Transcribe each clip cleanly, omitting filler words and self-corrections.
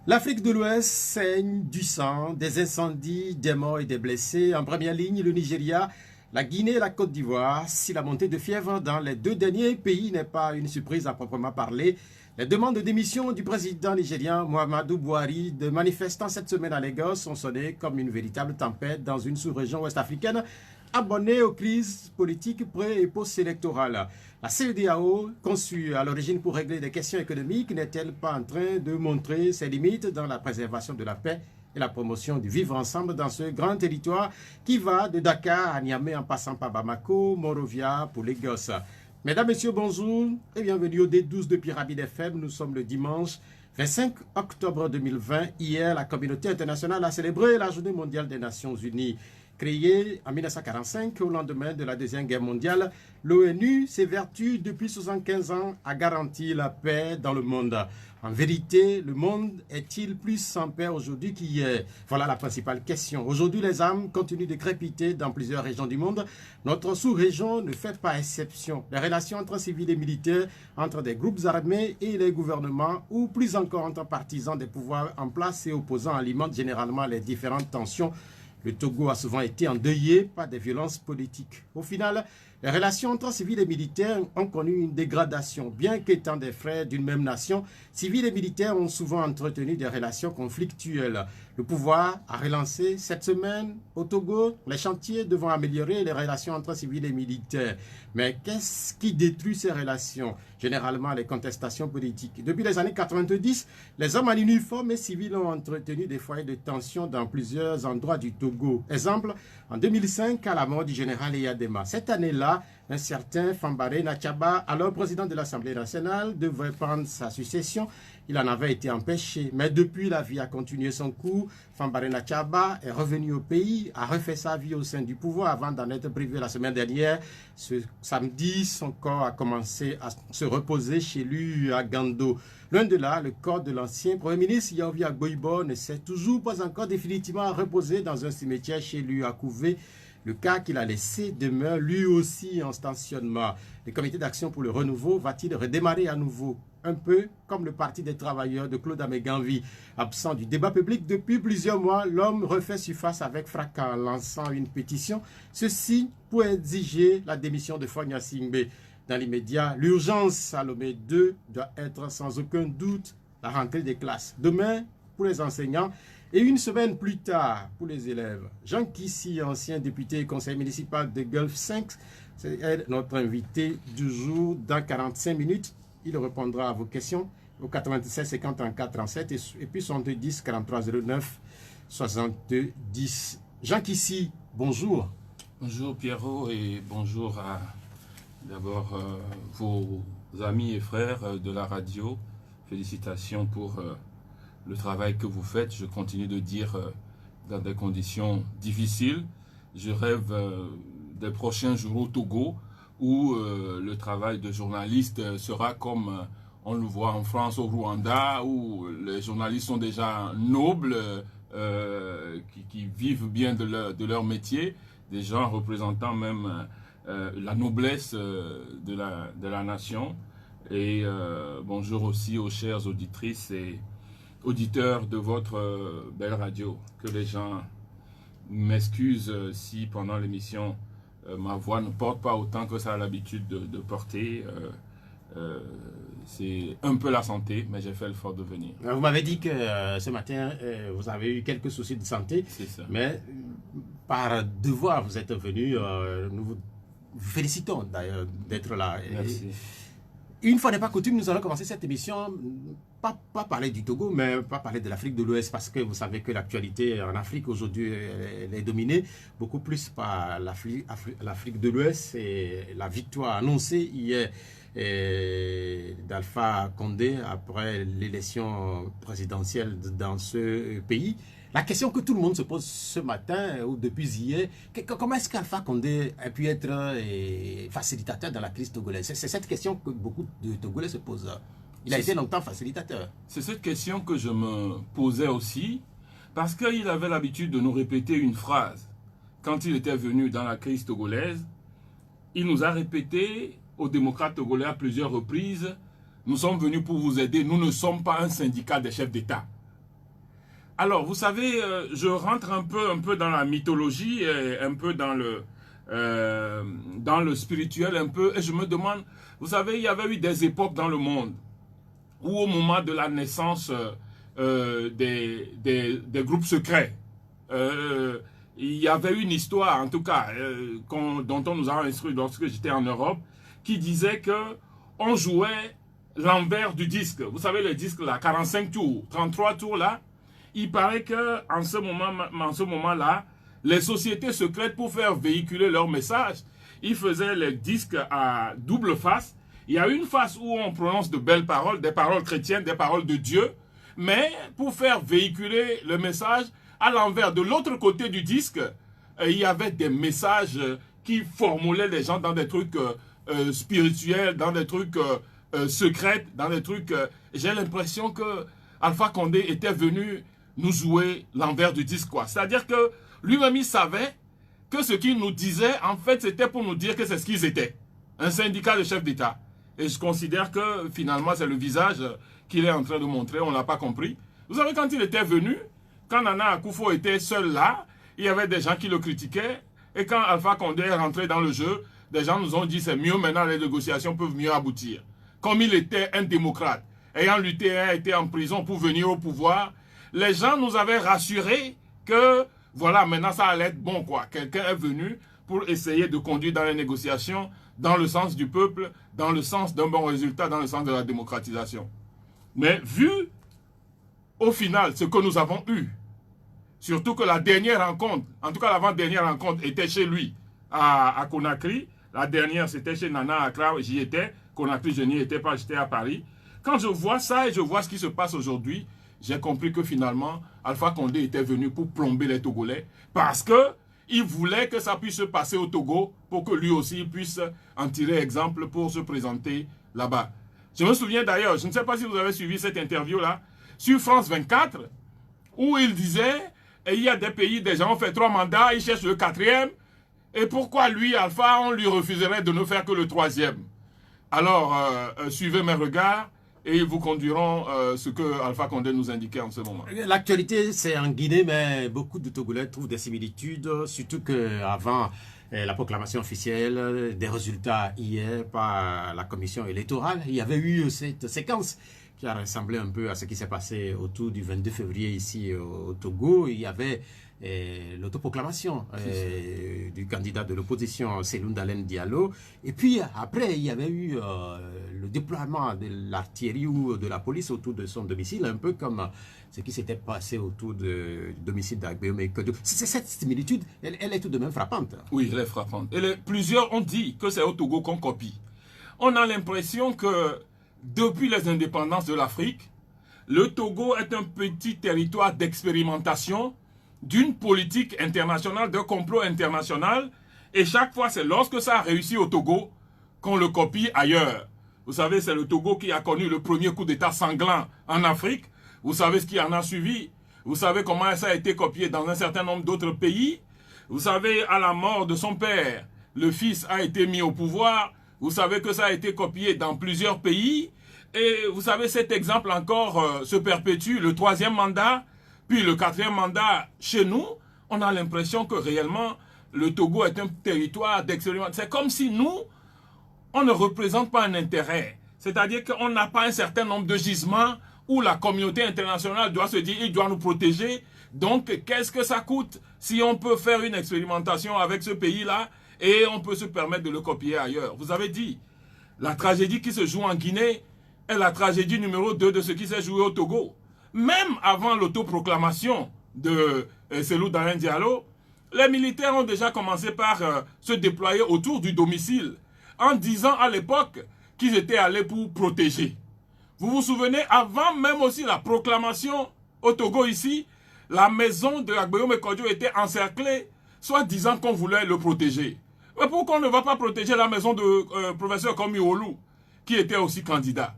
L'Afrique de l'Ouest saigne du sang, des incendies, des morts et des blessés. En première ligne, le Nigeria, la Guinée et la Côte d'Ivoire. Si la montée de fièvre dans les deux derniers pays n'est pas une surprise à proprement parler, les demandes de démission du président nigérien Muhammadu Buhari de manifestants cette semaine à Lagos ont sonné comme une véritable tempête dans une sous-région ouest-africaine abonnée aux crises politiques pré- et post-électorales. La CEDEAO, conçue à l'origine pour régler des questions économiques, n'est-elle pas en train de montrer ses limites dans la préservation de la paix et la promotion du vivre ensemble dans ce grand territoire qui va de Dakar à Niamey en passant par Bamako, Monrovia pour Lagos. Mesdames, Messieurs, bonjour et bienvenue au D12 de Pyramide FM. Nous sommes le dimanche 25 octobre 2020. Hier, la communauté internationale a célébré la Journée mondiale des Nations Unies. Créée en 1945 au lendemain de la Deuxième Guerre mondiale, l'ONU s'évertue depuis 75 ans à garantir la paix dans le monde. En vérité, le monde est-il plus sans paix aujourd'hui qu'hier? Voilà la principale question. Aujourd'hui, les armes continuent de crépiter dans plusieurs régions du monde. Notre sous-région ne fait pas exception. Les relations entre civils et militaires, entre des groupes armés et les gouvernements, ou plus encore entre partisans des pouvoirs en place et opposants, alimentent généralement les différentes tensions. Le Togo a souvent été endeuillé par des violences politiques. Au final, les relations entre civils et militaires ont connu une dégradation. Bien qu'étant des frères d'une même nation, civils et militaires ont souvent entretenu des relations conflictuelles. Le pouvoir a relancé cette semaine au Togo les chantiers devant améliorer les relations entre civils et militaires. Mais qu'est-ce qui détruit ces relations? Généralement, les contestations politiques. Depuis les années 90, les hommes en uniforme et civils ont entretenu des foyers de tension dans plusieurs endroits du Togo. Exemple, en 2005, à la mort du général Eyadema. Cette année-là, un certain Fambaré Nachaba, alors président de l'Assemblée nationale, devait prendre sa succession. Il en avait été empêché. Mais depuis, la vie a continué son cours. Fambaré Nachaba est revenu au pays, a refait sa vie au sein du pouvoir avant d'en être privé la semaine dernière. Ce samedi, son corps a commencé à se reposer chez lui à Gando. Loin de là, le corps de l'ancien Premier ministre Yaovi Agboibo ne s'est toujours pas encore définitivement reposé dans un cimetière chez lui à Couvé. Le cas qu'il a laissé demeure lui aussi en stationnement. Le comité d'action pour le renouveau va-t-il redémarrer à nouveau? Un peu comme le Parti des travailleurs de Claude Ameganvi. Absent du débat public depuis plusieurs mois, l'homme refait surface avec fracas en lançant une pétition. Ceci pour exiger la démission de Fogna Singbe. Dans l'immédiat, l'urgence à Lomé 2 doit être sans aucun doute la rentrée des classes. Demain, pour les enseignants, et une semaine plus tard, pour les élèves. Jean Kissi, ancien député et conseiller municipal de Gulf 5, c'est notre invité du jour. Dans 45 minutes, il répondra à vos questions au 96 54 37 et puis 70 43 09 70. Jean Kissi, bonjour. Bonjour Pierrot et bonjour à d'abord vos amis et frères de la radio. Félicitations pour le travail que vous faites. Je continue de dire dans des conditions difficiles. Je rêve des prochains jours au Togo où le travail de journaliste sera comme on le voit en France, au Rwanda, où les journalistes sont déjà nobles, qui vivent bien de leur métier, des gens représentant même la noblesse de la nation. Et bonjour aussi aux chères auditrices et auditeurs de votre belle radio. Que les gens m'excusent si pendant l'émission ma voix ne porte pas autant que ça a l'habitude de porter. C'est un peu la santé, mais j'ai fait l'effort de venir. Vous m'avez dit que ce matin, vous avez eu quelques soucis de santé. C'est ça. Mais par devoir, vous êtes venu. Nous vous félicitons d'ailleurs d'être là. Merci. Une fois n'est pas coutume, nous allons commencer cette émission, pas parler du Togo, mais pas parler de l'Afrique de l'Ouest, parce que vous savez que l'actualité en Afrique aujourd'hui elle est dominée beaucoup plus par l'Afrique de l'Ouest et la victoire annoncée hier d'Alpha Condé après l'élection présidentielle dans ce pays. La question que tout le monde se pose ce matin ou depuis hier, comment est-ce qu'Alpha Condé a pu être facilitateur dans la crise togolaise? C'est cette question que beaucoup de Togolais se posent. Il a été longtemps facilitateur. C'est cette question que je me posais aussi, parce qu'il avait l'habitude de nous répéter une phrase. Quand il était venu dans la crise togolaise, il nous a répété aux démocrates togolais à plusieurs reprises, nous sommes venus pour vous aider, nous ne sommes pas un syndicat des chefs d'État. Alors, vous savez, je rentre un peu dans la mythologie, et un peu dans le spirituel un peu, et je me demande, vous savez, il y avait eu des époques dans le monde où au moment de la naissance des groupes secrets, il y avait une histoire, en tout cas, dont on nous a instruit lorsque j'étais en Europe, qui disait que on jouait l'envers du disque. Vous savez, le disque là, 45 tours, 33 tours là, il paraît que en ce moment-là, les sociétés secrètes, pour faire véhiculer leur message, ils faisaient les disques à double face. Il y a une face où on prononce de belles paroles, des paroles chrétiennes, des paroles de Dieu, mais pour faire véhiculer le message, à l'envers, de l'autre côté du disque, il y avait des messages qui formulaient les gens dans des trucs spirituels, dans des trucs secrets, dans des trucs... J'ai l'impression que Alpha Condé était venu nous jouer l'envers du disque, quoi. C'est-à-dire que lui-même, il savait que ce qu'il nous disait, en fait, c'était pour nous dire que c'est ce qu'ils étaient. Un syndicat de chefs d'État. Et je considère que, finalement, c'est le visage qu'il est en train de montrer. On ne l'a pas compris. Vous savez, quand il était venu, quand Nana Akufo était seul là, il y avait des gens qui le critiquaient. Et quand Alpha Condé est rentré dans le jeu, des gens nous ont dit c'est mieux maintenant, les négociations peuvent mieux aboutir. Comme il était un démocrate, ayant lutté et été en prison pour venir au pouvoir, les gens nous avaient rassurés que voilà, maintenant ça allait être bon, quoi. Quelqu'un est venu pour essayer de conduire dans les négociations dans le sens du peuple, dans le sens d'un bon résultat, dans le sens de la démocratisation. Mais vu au final ce que nous avons eu, surtout que la dernière rencontre, en tout cas l'avant-dernière rencontre était chez lui à Conakry, la dernière c'était chez Nana Accra, j'y étais, Conakry je n'y étais pas, j'étais à Paris. Quand je vois ça et je vois ce qui se passe aujourd'hui, j'ai compris que finalement Alpha Condé était venu pour plomber les Togolais parce que il voulait que ça puisse se passer au Togo pour que lui aussi puisse en tirer exemple pour se présenter là-bas. Je me souviens d'ailleurs, je ne sais pas si vous avez suivi cette interview-là, sur France 24, où il disait, et il y a des pays, des gens ont fait 3 mandats, ils cherchent le 4e, et pourquoi lui, Alpha, on lui refuserait de ne faire que le 3e? Alors, suivez mes regards, et ils vous conduiront ce que Alpha Condé nous indiquait en ce moment. L'actualité, c'est en Guinée, mais beaucoup de Togolais trouvent des similitudes, surtout qu'avant la proclamation officielle des résultats hier par la commission électorale, il y avait eu cette séquence qui a ressemblé un peu à ce qui s'est passé autour du 22 février ici au Togo. Il y avait l'autoproclamation du candidat de l'opposition, Cellou Dalein Diallo. Et puis après, il y avait eu le déploiement de l'artillerie ou de la police autour de son domicile, un peu comme ce qui s'était passé autour du domicile d'Agbeome Kodjo. Cette similitude, elle est tout de même frappante. Oui, elle est frappante. Et plusieurs ont dit que c'est au Togo qu'on copie. On a l'impression que depuis les indépendances de l'Afrique, le Togo est un petit territoire d'expérimentation d'une politique internationale, d'un complot international. Et chaque fois, c'est lorsque ça a réussi au Togo qu'on le copie ailleurs. Vous savez, c'est le Togo qui a connu le premier coup d'État sanglant en Afrique. Vous savez ce qui en a suivi. Vous savez comment ça a été copié dans un certain nombre d'autres pays. Vous savez, à la mort de son père, le fils a été mis au pouvoir. Vous savez que ça a été copié dans plusieurs pays. Et vous savez, cet exemple encore se perpétue, le 3e mandat, puis le 4e mandat chez nous. On a l'impression que réellement, le Togo est un territoire d'expérimentation. C'est comme si nous, on ne représente pas un intérêt. C'est-à-dire qu'on n'a pas un certain nombre de gisements où la communauté internationale doit se dire, il doit nous protéger. Donc, qu'est-ce que ça coûte si on peut faire une expérimentation avec ce pays-là et on peut se permettre de le copier ailleurs? Vous avez dit, la tragédie qui se joue en Guinée est la tragédie numéro 2 de ce qui s'est joué au Togo. Même avant l'autoproclamation de Cellou Dalein Diallo, les militaires ont déjà commencé par se déployer autour du domicile en disant à l'époque qu'ils étaient allés pour protéger. Vous vous souvenez, avant même aussi la proclamation au Togo ici, la maison de Agbeome Kodjo était encerclée, soit disant qu'on voulait le protéger. Mais pourquoi on ne va pas protéger la maison de professeur Komi Olu, qui était aussi candidat?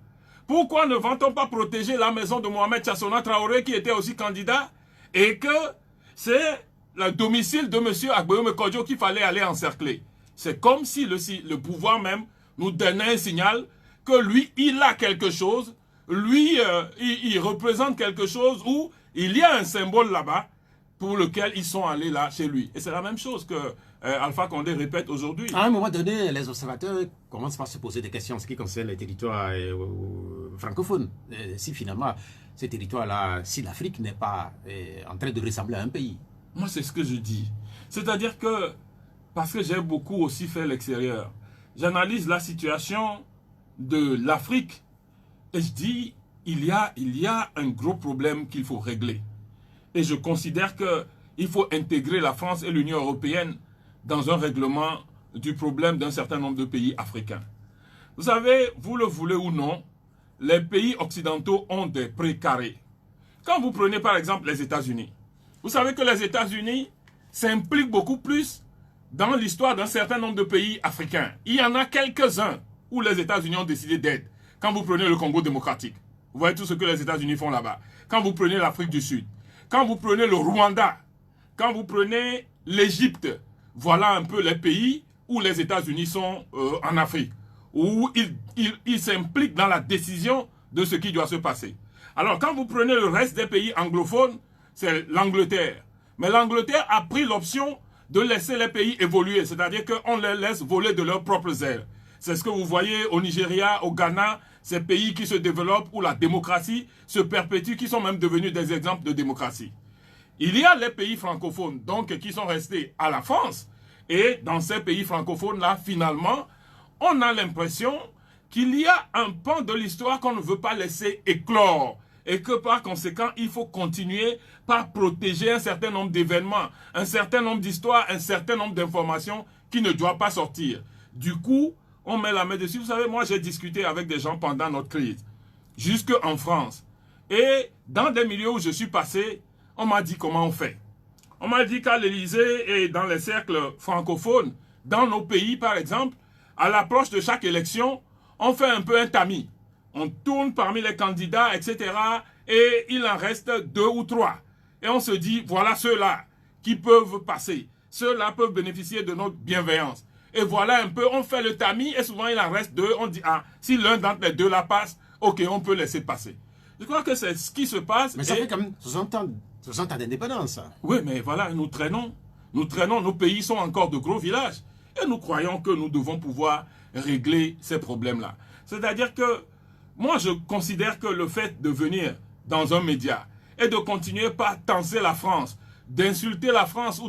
Pourquoi ne va-t-on pas protéger la maison de Mohamed Chassona Traoré, qui était aussi candidat, et que c'est le domicile de M. Agbeome Kodjo qu'il fallait aller encercler? C'est comme si le pouvoir même nous donnait un signal que lui, il a quelque chose, lui, il représente quelque chose, ou il y a un symbole là-bas pour lequel ils sont allés là chez lui. Et c'est la même chose que Alpha Condé répète aujourd'hui. À un moment donné, les observateurs commencent par se poser des questions en ce qui concerne les territoires francophones. Si finalement, ces territoires-là, si l'Afrique n'est pas en train de ressembler à un pays. Moi, c'est ce que je dis. C'est-à-dire que, parce que j'ai beaucoup aussi fait l'extérieur, j'analyse la situation de l'Afrique et je dis, il y a un gros problème qu'il faut régler. Et je considère qu'il faut intégrer la France et l'Union européenne dans un règlement du problème d'un certain nombre de pays africains. Vous savez, vous le voulez ou non, les pays occidentaux ont des précarés. Quand vous prenez par exemple les États-Unis, vous savez que les États-Unis s'impliquent beaucoup plus dans l'histoire d'un certain nombre de pays africains. Il y en a quelques-uns où les États-Unis ont décidé d'être. Quand vous prenez le Congo démocratique, vous voyez tout ce que les États-Unis font là-bas. Quand vous prenez l'Afrique du Sud, quand vous prenez le Rwanda, quand vous prenez l'Égypte, voilà un peu les pays où les États-Unis sont en Afrique, où ils s'impliquent dans la décision de ce qui doit se passer. Alors quand vous prenez le reste des pays anglophones, c'est l'Angleterre. Mais l'Angleterre a pris l'option de laisser les pays évoluer, c'est-à-dire qu'on les laisse voler de leurs propres ailes. C'est ce que vous voyez au Nigeria, au Ghana, ces pays qui se développent où la démocratie se perpétue, qui sont même devenus des exemples de démocratie. Il y a les pays francophones, donc, qui sont restés à la France. Et dans ces pays francophones-là, finalement, on a l'impression qu'il y a un pan de l'histoire qu'on ne veut pas laisser éclore. Et que par conséquent, il faut continuer par protéger un certain nombre d'événements, un certain nombre d'histoires, un certain nombre d'informations qui ne doivent pas sortir. Du coup, on met la main dessus. Vous savez, moi, j'ai discuté avec des gens pendant notre crise, jusque en France. Et dans des milieux où je suis passé, on m'a dit comment on fait. On m'a dit qu'à l'Élysée et dans les cercles francophones, dans nos pays par exemple, à l'approche de chaque élection, on fait un peu un tamis. On tourne parmi les candidats, etc. Et il en reste 2 ou 3. Et on se dit, voilà ceux-là qui peuvent passer. Ceux-là peuvent bénéficier de notre bienveillance. Et voilà un peu, on fait le tamis et souvent il en reste 2. On dit, ah, si l'un d'entre les 2 là passe, ok, on peut laisser passer. Je crois que c'est ce qui se passe. Mais ça fait quand même 60 ans d'indépendance. Oui, mais voilà, nous traînons. Nous traînons, nos pays sont encore de gros villages. Et nous croyons que nous devons pouvoir régler ces problèmes-là. C'est-à-dire que moi, je considère que le fait de venir dans un média et de continuer par tenser la France, d'insulter la France,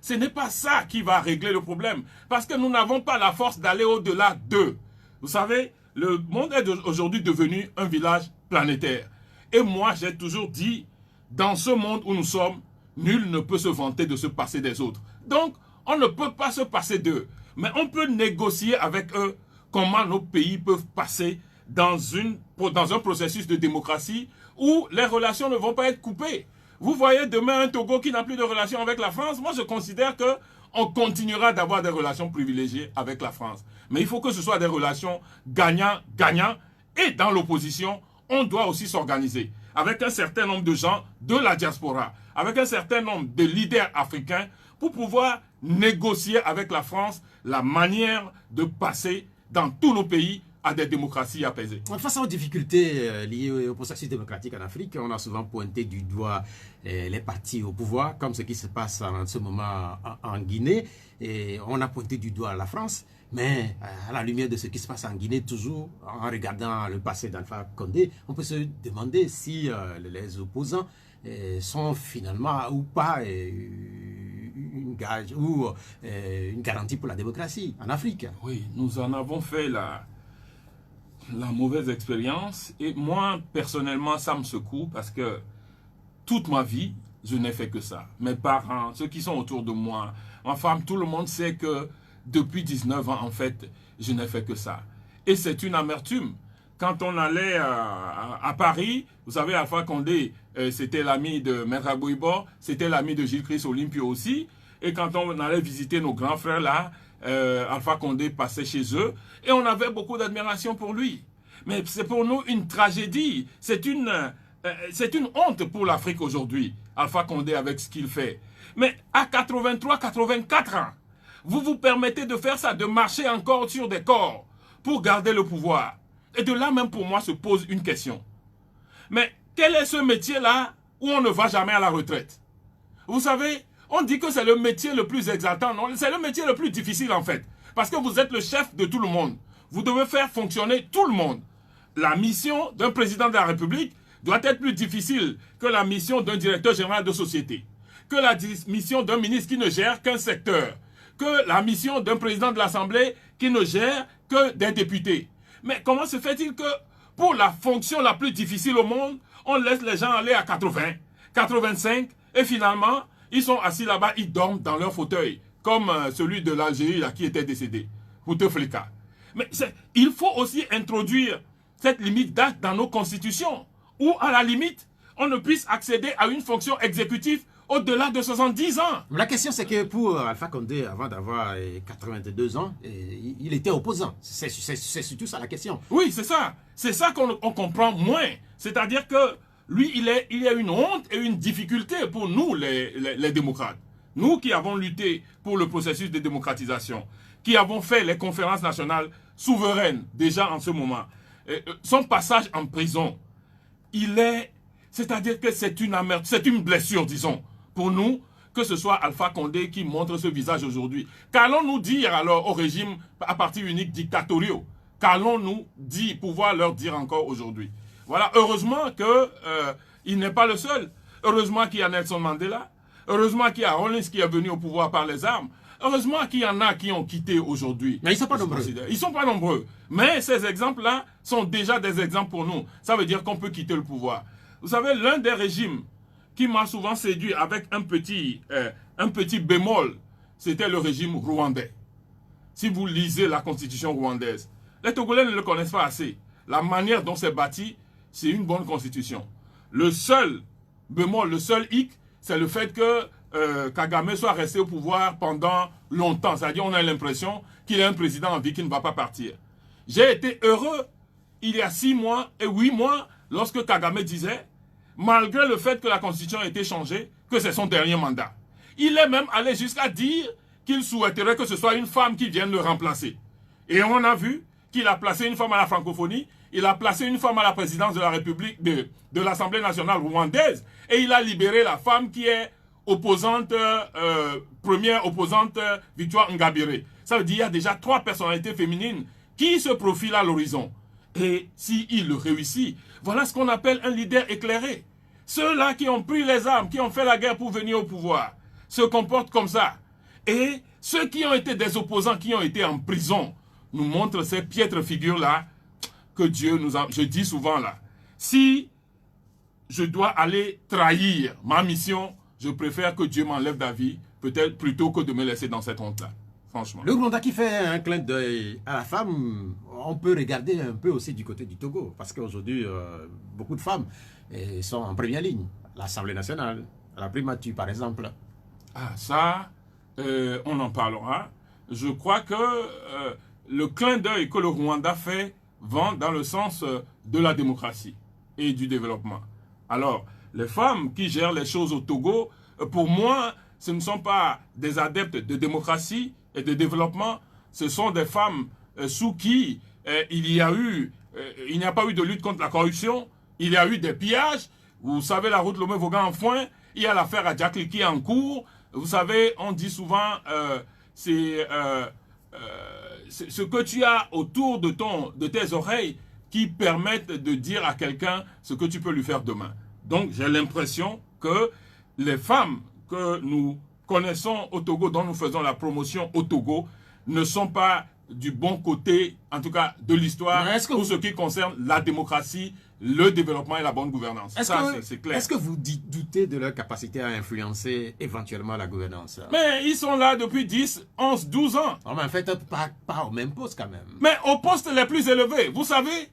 ce n'est pas ça qui va régler le problème. Parce que nous n'avons pas la force d'aller au-delà d'eux. Vous savez, le monde est aujourd'hui devenu un village planétaire. Et moi, j'ai toujours dit, dans ce monde où nous sommes, nul ne peut se vanter de se passer des autres. Donc, on ne peut pas se passer d'eux. Mais on peut négocier avec eux comment nos pays peuvent passer dans un processus de démocratie où les relations ne vont pas être coupées. Vous voyez demain un Togo qui n'a plus de relations avec la France. Moi, je considère qu'on continuera d'avoir des relations privilégiées avec la France. Mais il faut que ce soit des relations gagnant-gagnant. Et dans l'opposition, on doit aussi s'organiser avec un certain nombre de gens de la diaspora, avec un certain nombre de leaders africains pour pouvoir négocier avec la France la manière de passer dans tous nos pays à des démocraties apaisées. Face aux difficultés liées au processus démocratique en Afrique, on a souvent pointé du doigt les partis au pouvoir, comme ce qui se passe en ce moment en Guinée. Et on a pointé du doigt la France, mais à la lumière de ce qui se passe en Guinée, toujours en regardant le passé d'Alpha Condé, on peut se demander si les opposants sont finalement ou pas une garantie pour la démocratie en Afrique. Oui, nous en avons fait la mauvaise expérience. Et moi, personnellement, ça me secoue parce que toute ma vie, je n'ai fait que ça. Mes parents, ceux qui sont autour de moi, ma femme, tout le monde sait que depuis 19 ans, en fait, je n'ai fait que ça. Et c'est une amertume. Quand on allait à Paris, vous savez, Alpha Condé, c'était l'ami de Maître Abouibo, c'était l'ami de Gilles Christ Olympio aussi. Et quand on allait visiter nos grands frères là, Alpha Condé passait chez eux et on avait beaucoup d'admiration pour lui. Mais c'est pour nous une tragédie. C'est une honte pour l'Afrique aujourd'hui, Alpha Condé avec ce qu'il fait. Mais à 83, 84 ans, vous vous permettez de faire ça, de marcher encore sur des corps pour garder le pouvoir. Et de là même pour moi se pose une question. Mais quel est ce métier-là où on ne va jamais à la retraite. Vous savez, on dit que c'est le métier le plus exaltant. Non, c'est le métier le plus difficile en fait. Parce que vous êtes le chef de tout le monde. Vous devez faire fonctionner tout le monde. La mission d'un président de la République doit être plus difficile que la mission d'un directeur général de société, que la mission d'un ministre qui ne gère qu'un secteur, que la mission d'un président de l'Assemblée qui ne gère que des députés. Mais comment se fait-il que pour la fonction la plus difficile au monde, on laisse les gens aller à 80, 85 et finalement, ils sont assis là-bas, ils dorment dans leur fauteuil, comme celui de l'Algérie qui était décédé, Bouteflika. Mais il faut aussi introduire cette limite d'âge dans nos constitutions, où à la limite, on ne puisse accéder à une fonction exécutive au-delà de 70 ans. La question c'est que pour Alpha Condé, avant d'avoir 82 ans, il était opposant. C'est surtout ça la question. Oui, c'est ça. C'est ça qu'on comprend moins. C'est-à-dire que lui, il y a une honte et une difficulté pour nous, les démocrates. Nous qui avons lutté pour le processus de démocratisation, qui avons fait les conférences nationales souveraines déjà en ce moment. Son passage en prison, c'est-à-dire que c'est une blessure, disons, pour nous, que ce soit Alpha Condé qui montre ce visage aujourd'hui. Qu'allons-nous dire alors au régime à parti unique dictatoriaux? Qu'allons-nous pouvoir leur dire encore aujourd'hui? Voilà, heureusement qu'il n'est pas le seul. Heureusement qu'il y a Nelson Mandela. Heureusement qu'il y a Rollins qui est venu au pouvoir par les armes. Heureusement qu'il y en a qui ont quitté aujourd'hui. Mais ils ne sont pas nombreux. Ils ne sont pas nombreux. Mais ces exemples-là sont déjà des exemples pour nous. Ça veut dire qu'on peut quitter le pouvoir. Vous savez, l'un des régimes qui m'a souvent séduit avec un petit bémol, c'était le régime rwandais. Si vous lisez la constitution rwandaise, les Togolais ne le connaissent pas assez. La manière dont c'est bâti, c'est une bonne constitution. Le seul bémol, le seul hic, c'est le fait que Kagame soit resté au pouvoir pendant longtemps. C'est-à-dire on a l'impression qu'il est un président en vie qui ne va pas partir. J'ai été heureux il y a 6 mois et 8 mois lorsque Kagame disait, malgré le fait que la constitution a été changée, que c'est son dernier mandat. Il est même allé jusqu'à dire qu'il souhaiterait que ce soit une femme qui vienne le remplacer. Et on a vu qu'il a placé une femme à la francophonie, il a placé une femme à la présidence de la République, de l'Assemblée nationale rwandaise, et il a libéré la femme qui est opposante, première opposante, Victoire Ingabire. Ça veut dire qu'il y a déjà 3 personnalités féminines qui se profilent à l'horizon. Et s'il le réussit, voilà ce qu'on appelle un leader éclairé. Ceux-là qui ont pris les armes, qui ont fait la guerre pour venir au pouvoir, se comportent comme ça. Et ceux qui ont été des opposants, qui ont été en prison, nous montrent ces piètres figures-là que Dieu nous a... Je dis souvent là, si je dois aller trahir ma mission, je préfère que Dieu m'enlève la vie, peut-être plutôt que de me laisser dans cette honte-là. Franchement. Le Rwanda qui fait un clin d'œil à la femme, on peut regarder un peu aussi du côté du Togo. Parce qu'aujourd'hui, beaucoup de femmes sont en première ligne. L'Assemblée nationale, à la primature par exemple. Ah, ça, on en parlera. Je crois que le clin d'œil que le Rwanda fait vont dans le sens de la démocratie et du développement. Alors, les femmes qui gèrent les choses au Togo, pour moi, ce ne sont pas des adeptes de démocratie et de développement, ce sont des femmes sous qui il n'y a pas eu de lutte contre la corruption, il y a eu des pillages. Vous savez, la route Lomé-Vaughan en foin, il y a l'affaire Adjakli qui est en cours. Vous savez, on dit souvent, c'est ce que tu as autour de tes oreilles qui permettent de dire à quelqu'un ce que tu peux lui faire demain. Donc, j'ai l'impression que les femmes que nous connaissons au Togo, dont nous faisons la promotion au Togo, ne sont pas du bon côté, en tout cas, de l'histoire, pour ce qui concerne la démocratie, le développement et la bonne gouvernance. Ça, c'est clair. Est-ce que vous doutez de leur capacité à influencer éventuellement la gouvernance? Mais ils sont là depuis 10, 11, 12 ans. Non, mais en fait, pas au même poste quand même. Mais aux postes les plus élevés. Vous savez,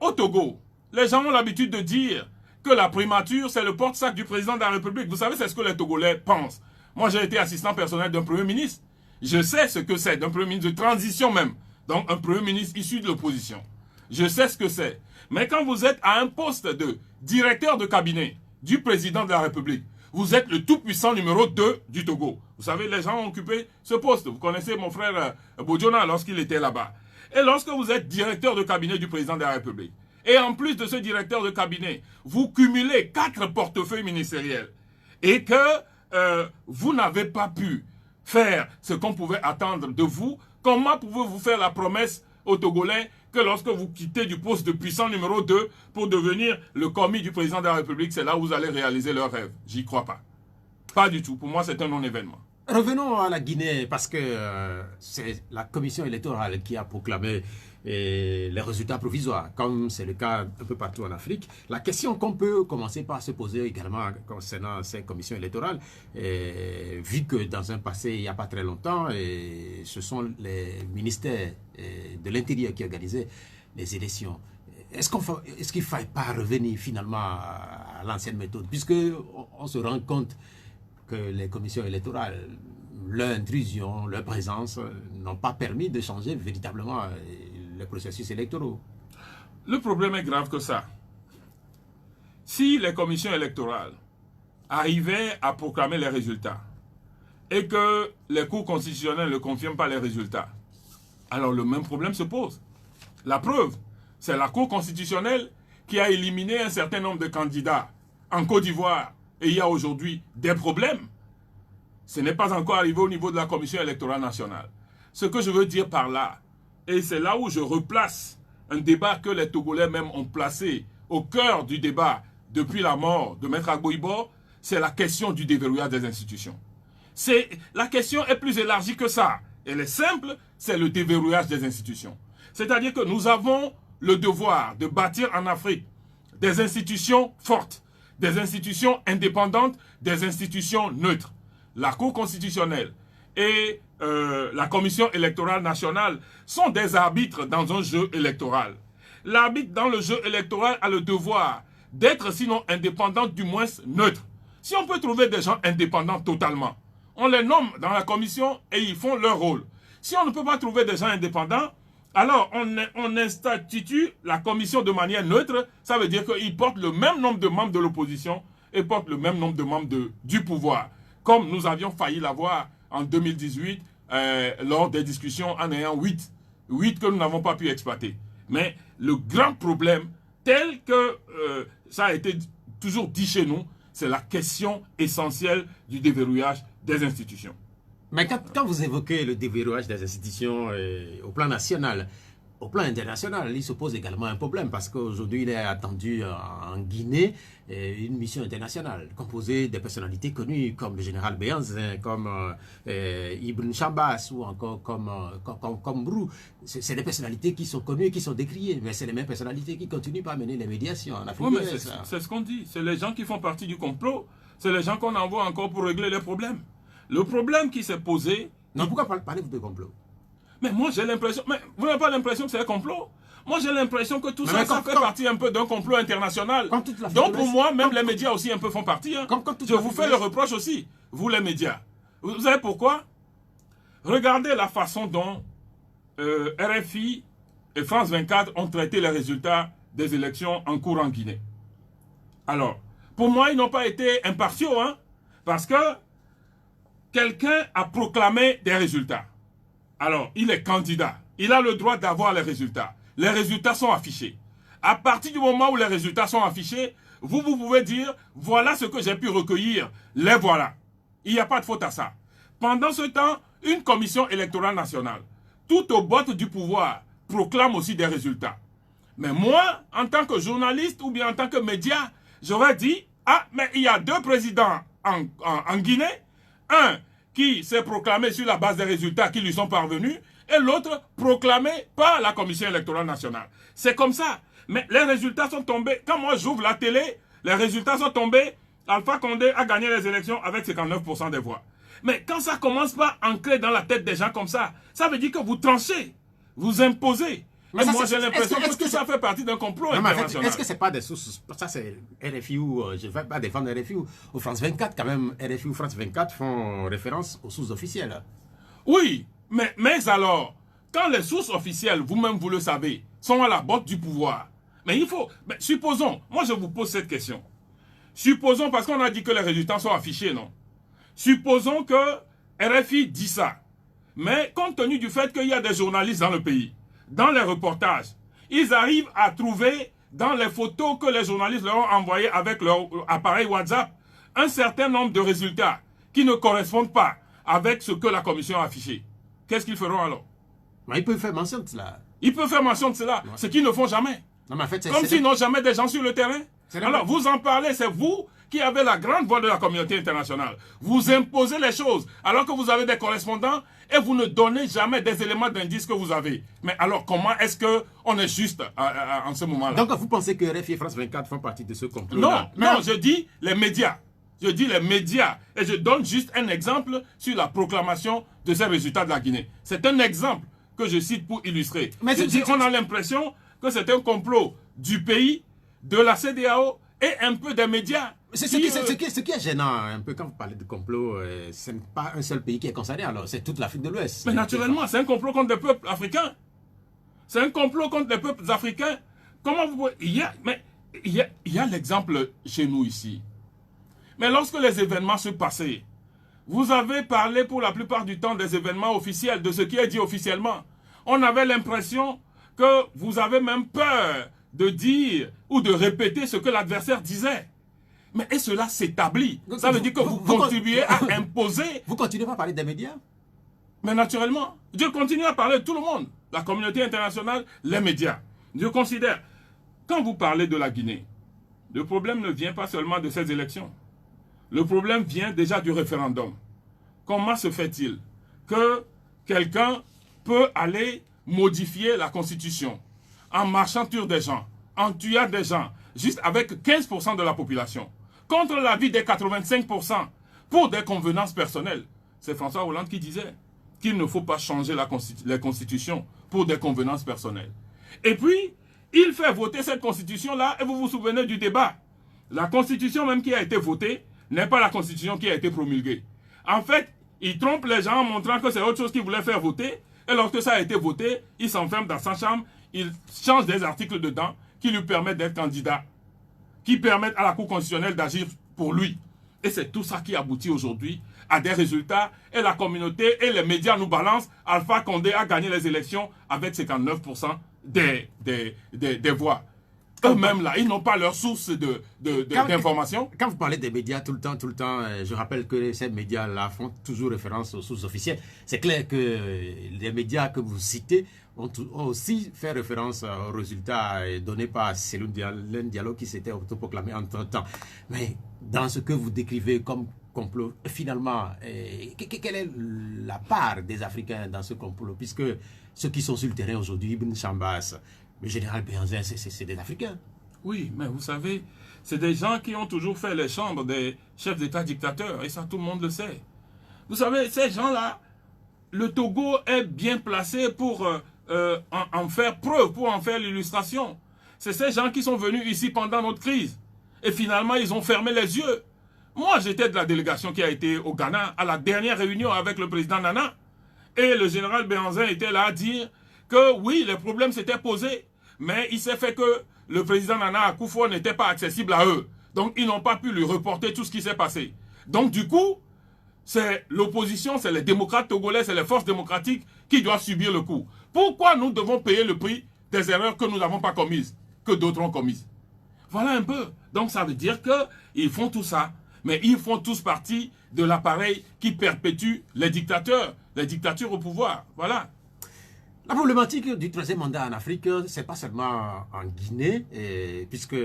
au Togo, les gens ont l'habitude de dire que la primature, c'est le porte-sac du président de la République. Vous savez, c'est ce que les Togolais pensent. Moi, j'ai été assistant personnel d'un Premier ministre. Je sais ce que c'est, d'un Premier ministre de transition même. Donc, un Premier ministre issu de l'opposition. Je sais ce que c'est. Mais quand vous êtes à un poste de directeur de cabinet du président de la République, vous êtes le tout-puissant numéro 2 du Togo. Vous savez, les gens ont occupé ce poste. Vous connaissez mon frère Bodjona lorsqu'il était là-bas. Et lorsque vous êtes directeur de cabinet du président de la République, Et en plus de ce directeur de cabinet, vous cumulez 4 portefeuilles ministériels et que vous n'avez pas pu faire ce qu'on pouvait attendre de vous, comment pouvez-vous faire la promesse aux Togolais que lorsque vous quittez du poste de puissant numéro 2 pour devenir le commis du président de la République, c'est là où vous allez réaliser leur rêve? J'y crois pas. Pas du tout. Pour moi, c'est un non-événement. Revenons à la Guinée, parce que c'est la commission électorale qui a proclamé les résultats provisoires, comme c'est le cas un peu partout en Afrique. La question qu'on peut commencer par se poser également concernant ces commissions électorales, vu que dans un passé, il n'y a pas très longtemps, ce sont les ministères de l'Intérieur qui organisaient les élections. Est-ce qu'il ne faille pas revenir finalement à l'ancienne méthode, puisque on se rend compte que les commissions électorales, leur intrusion, leur présence n'ont pas permis de changer véritablement les processus électoraux. Le problème est grave que ça. Si les commissions électorales arrivaient à proclamer les résultats et que les cours constitutionnels ne confirment pas les résultats, alors le même problème se pose. La preuve, c'est la Cour constitutionnelle qui a éliminé un certain nombre de candidats en Côte d'Ivoire. Et il y a aujourd'hui des problèmes. Ce n'est pas encore arrivé au niveau de la Commission électorale nationale. Ce que je veux dire par là, et c'est là où je replace un débat que les Togolais même ont placé au cœur du débat depuis la mort de Maître Agbo, c'est la question du déverrouillage des institutions. La question est plus élargie que ça. Elle est simple, c'est le déverrouillage des institutions. C'est-à-dire que nous avons le devoir de bâtir en Afrique des institutions fortes, des institutions indépendantes, des institutions neutres. La Cour constitutionnelle et la Commission électorale nationale sont des arbitres dans un jeu électoral. L'arbitre dans le jeu électoral a le devoir d'être sinon indépendant, du moins neutre. Si on peut trouver des gens indépendants totalement, on les nomme dans la commission et ils font leur rôle. Si on ne peut pas trouver des gens indépendants, alors on institue la commission de manière neutre. Ça veut dire qu'ils portent le même nombre de membres de l'opposition et portent le même nombre de membres du pouvoir. Comme nous avions failli l'avoir en 2018 lors des discussions en ayant 8 que nous n'avons pas pu exploiter. Mais le grand problème, tel que ça a été toujours dit chez nous, c'est la question essentielle du déverrouillage des institutions. Mais quand vous évoquez le déverrouillage des institutions au plan national, au plan international, il se pose également un problème parce qu'aujourd'hui, il est attendu en Guinée une mission internationale composée de personnalités connues comme le général Béanzin, comme Ibn Chambas ou encore comme Brou. C'est des personnalités qui sont connues et qui sont décriées, mais c'est les mêmes personnalités qui continuent à mener les médiations en Afrique. Oui, mais c'est ce qu'on dit. C'est les gens qui font partie du complot. C'est les gens qu'on envoie encore pour régler les problèmes. Le problème qui s'est posé... Non, pourquoi parlez-vous de complot? Mais moi, j'ai l'impression... Mais vous n'avez pas l'impression que c'est un complot? Moi, j'ai l'impression que tout ça fait partie un peu d'un complot international. Donc, pour moi, même les médias aussi un peu font partie. Hein. Je vous fais le reproche aussi, vous les médias. Vous savez pourquoi? Regardez la façon dont RFI et France 24 ont traité les résultats des élections en cours en Guinée. Alors, pour moi, ils n'ont pas été impartiaux, hein, parce que quelqu'un a proclamé des résultats. Alors, il est candidat. Il a le droit d'avoir les résultats. Les résultats sont affichés. À partir du moment où les résultats sont affichés, vous pouvez dire, voilà ce que j'ai pu recueillir, les voilà. Il n'y a pas de faute à ça. Pendant ce temps, une commission électorale nationale, tout au bout du pouvoir, proclame aussi des résultats. Mais moi, en tant que journaliste ou bien en tant que média, j'aurais dit, ah, mais il y a 2 présidents en Guinée, un qui s'est proclamé sur la base des résultats qui lui sont parvenus, et l'autre proclamé par la Commission électorale nationale. C'est comme ça. Mais les résultats sont tombés. Quand moi j'ouvre la télé, les résultats sont tombés. Alpha Condé a gagné les élections avec 59% des voix. Mais quand ça commence pas à ancrer dans la tête des gens comme ça veut dire que vous tranchez, vous imposez. Mais moi j'ai l'impression que tout ça fait partie d'un complot international. Est-ce que c'est pas des sources? Ça c'est RFI ou, je ne vais pas défendre RFI ou France 24 quand même. RFI ou France 24 font référence aux sources officielles. Oui, mais alors, quand les sources officielles, vous-même vous le savez, sont à la botte du pouvoir, mais il faut, supposons, moi je vous pose cette question. Supposons, parce qu'on a dit que les résultats sont affichés, non? Supposons que RFI dit ça. Mais compte tenu du fait qu'il y a des journalistes dans le pays, dans les reportages, ils arrivent à trouver dans les photos que les journalistes leur ont envoyées avec leur appareil WhatsApp, un certain nombre de résultats qui ne correspondent pas avec ce que la commission a affiché. Qu'est-ce qu'ils feront alors? Mais ils peuvent faire mention de cela. Ils peuvent faire mention de cela, ce qu'ils ne font jamais. Non, mais en fait, comme s'ils n'ont jamais des gens sur le terrain. Alors, vous en parlez, c'est vous qui avez la grande voix de la communauté internationale. Vous imposez les choses, alors que vous avez des correspondants, et vous ne donnez jamais des éléments d'indice que vous avez. Mais alors, comment est-ce qu'on est juste en ce moment-là? Donc, vous pensez que RFI et France 24 font partie de ce complot? Non, non, je dis les médias. Je dis les médias. Et je donne juste un exemple sur la proclamation de ces résultats de la Guinée. C'est un exemple que je cite pour illustrer. Mais je dis qu'on a l'impression que c'est un complot du pays, de la CEDEAO et un peu des médias. Ce qui est gênant, un peu, quand vous parlez de complot, ce n'est pas un seul pays qui est concerné, alors c'est toute l'Afrique de l'Ouest. Mais naturellement, c'est un complot contre les peuples africains. C'est un complot contre les peuples africains. Comment vous pouvez... Il y a l'exemple chez nous ici. Mais lorsque les événements se passaient, vous avez parlé pour la plupart du temps des événements officiels, de ce qui est dit officiellement. On avait l'impression que vous avez même peur de dire ou de répéter ce que l'adversaire disait. Mais et cela s'établit. Ça veut dire que vous contribuez à imposer. Vous continuez pas à parler des médias? Mais naturellement, je continue à parler de tout le monde. La communauté internationale, les médias. Je considère, quand vous parlez de la Guinée, le problème ne vient pas seulement de ces élections. Le problème vient déjà du référendum. Comment se fait-il que quelqu'un peut aller modifier la Constitution en marchant sur des gens, en tuant des gens, juste avec 15% de la population, contre l'avis des 85% pour des convenances personnelles? C'est François Hollande qui disait qu'il ne faut pas changer la Constitution pour des convenances personnelles. Et puis, il fait voter cette Constitution-là, et vous vous souvenez du débat. La Constitution même qui a été votée n'est pas la Constitution qui a été promulguée. En fait, il trompe les gens en montrant que c'est autre chose qu'il voulait faire voter, et lorsque ça a été voté, il s'enferme dans sa chambre, il change des articles dedans qui lui permettent d'être candidat, qui permettent à la Cour constitutionnelle d'agir pour lui. Et c'est tout ça qui aboutit aujourd'hui à des résultats, et la communauté et les médias nous balancent. Alpha Condé a gagné les élections avec 59% des voix. Eux-mêmes, là, ils n'ont pas leur source d'information. Quand vous parlez des médias tout le temps, je rappelle que ces médias-là font toujours référence aux sources officielles. C'est clair que les médias que vous citez ont aussi fait référence aux résultats donnés par Cellou Diallo qui s'était autoproclamé entre-temps. Mais dans ce que vous décrivez comme complot, finalement, quelle est la part des Africains dans ce complot? Puisque ceux qui sont sur le terrain aujourd'hui, Ibn Chambas, le général Béhanzin, c'est des Africains. Oui, mais vous savez, c'est des gens qui ont toujours fait les chambres des chefs d'État dictateurs, et ça tout le monde le sait. Vous savez, ces gens-là, le Togo est bien placé pour en faire preuve, pour en faire l'illustration. C'est ces gens qui sont venus ici pendant notre crise, et finalement ils ont fermé les yeux. Moi, j'étais de la délégation qui a été au Ghana à la dernière réunion avec le président Nana, et le général Béhanzin était là à dire que oui, les problèmes s'étaient posés, mais il s'est fait que le président Nana Akufo n'était pas accessible à eux. Donc, ils n'ont pas pu lui reporter tout ce qui s'est passé. Donc, du coup, c'est l'opposition, c'est les démocrates togolais, c'est les forces démocratiques qui doivent subir le coup. Pourquoi nous devons payer le prix des erreurs que nous n'avons pas commises, que d'autres ont commises? Voilà un peu. Donc, ça veut dire qu'ils font tout ça, mais ils font tous partie de l'appareil qui perpétue les dictateurs, les dictatures au pouvoir. Voilà. La problématique du troisième mandat en Afrique, c'est pas seulement en Guinée, puisque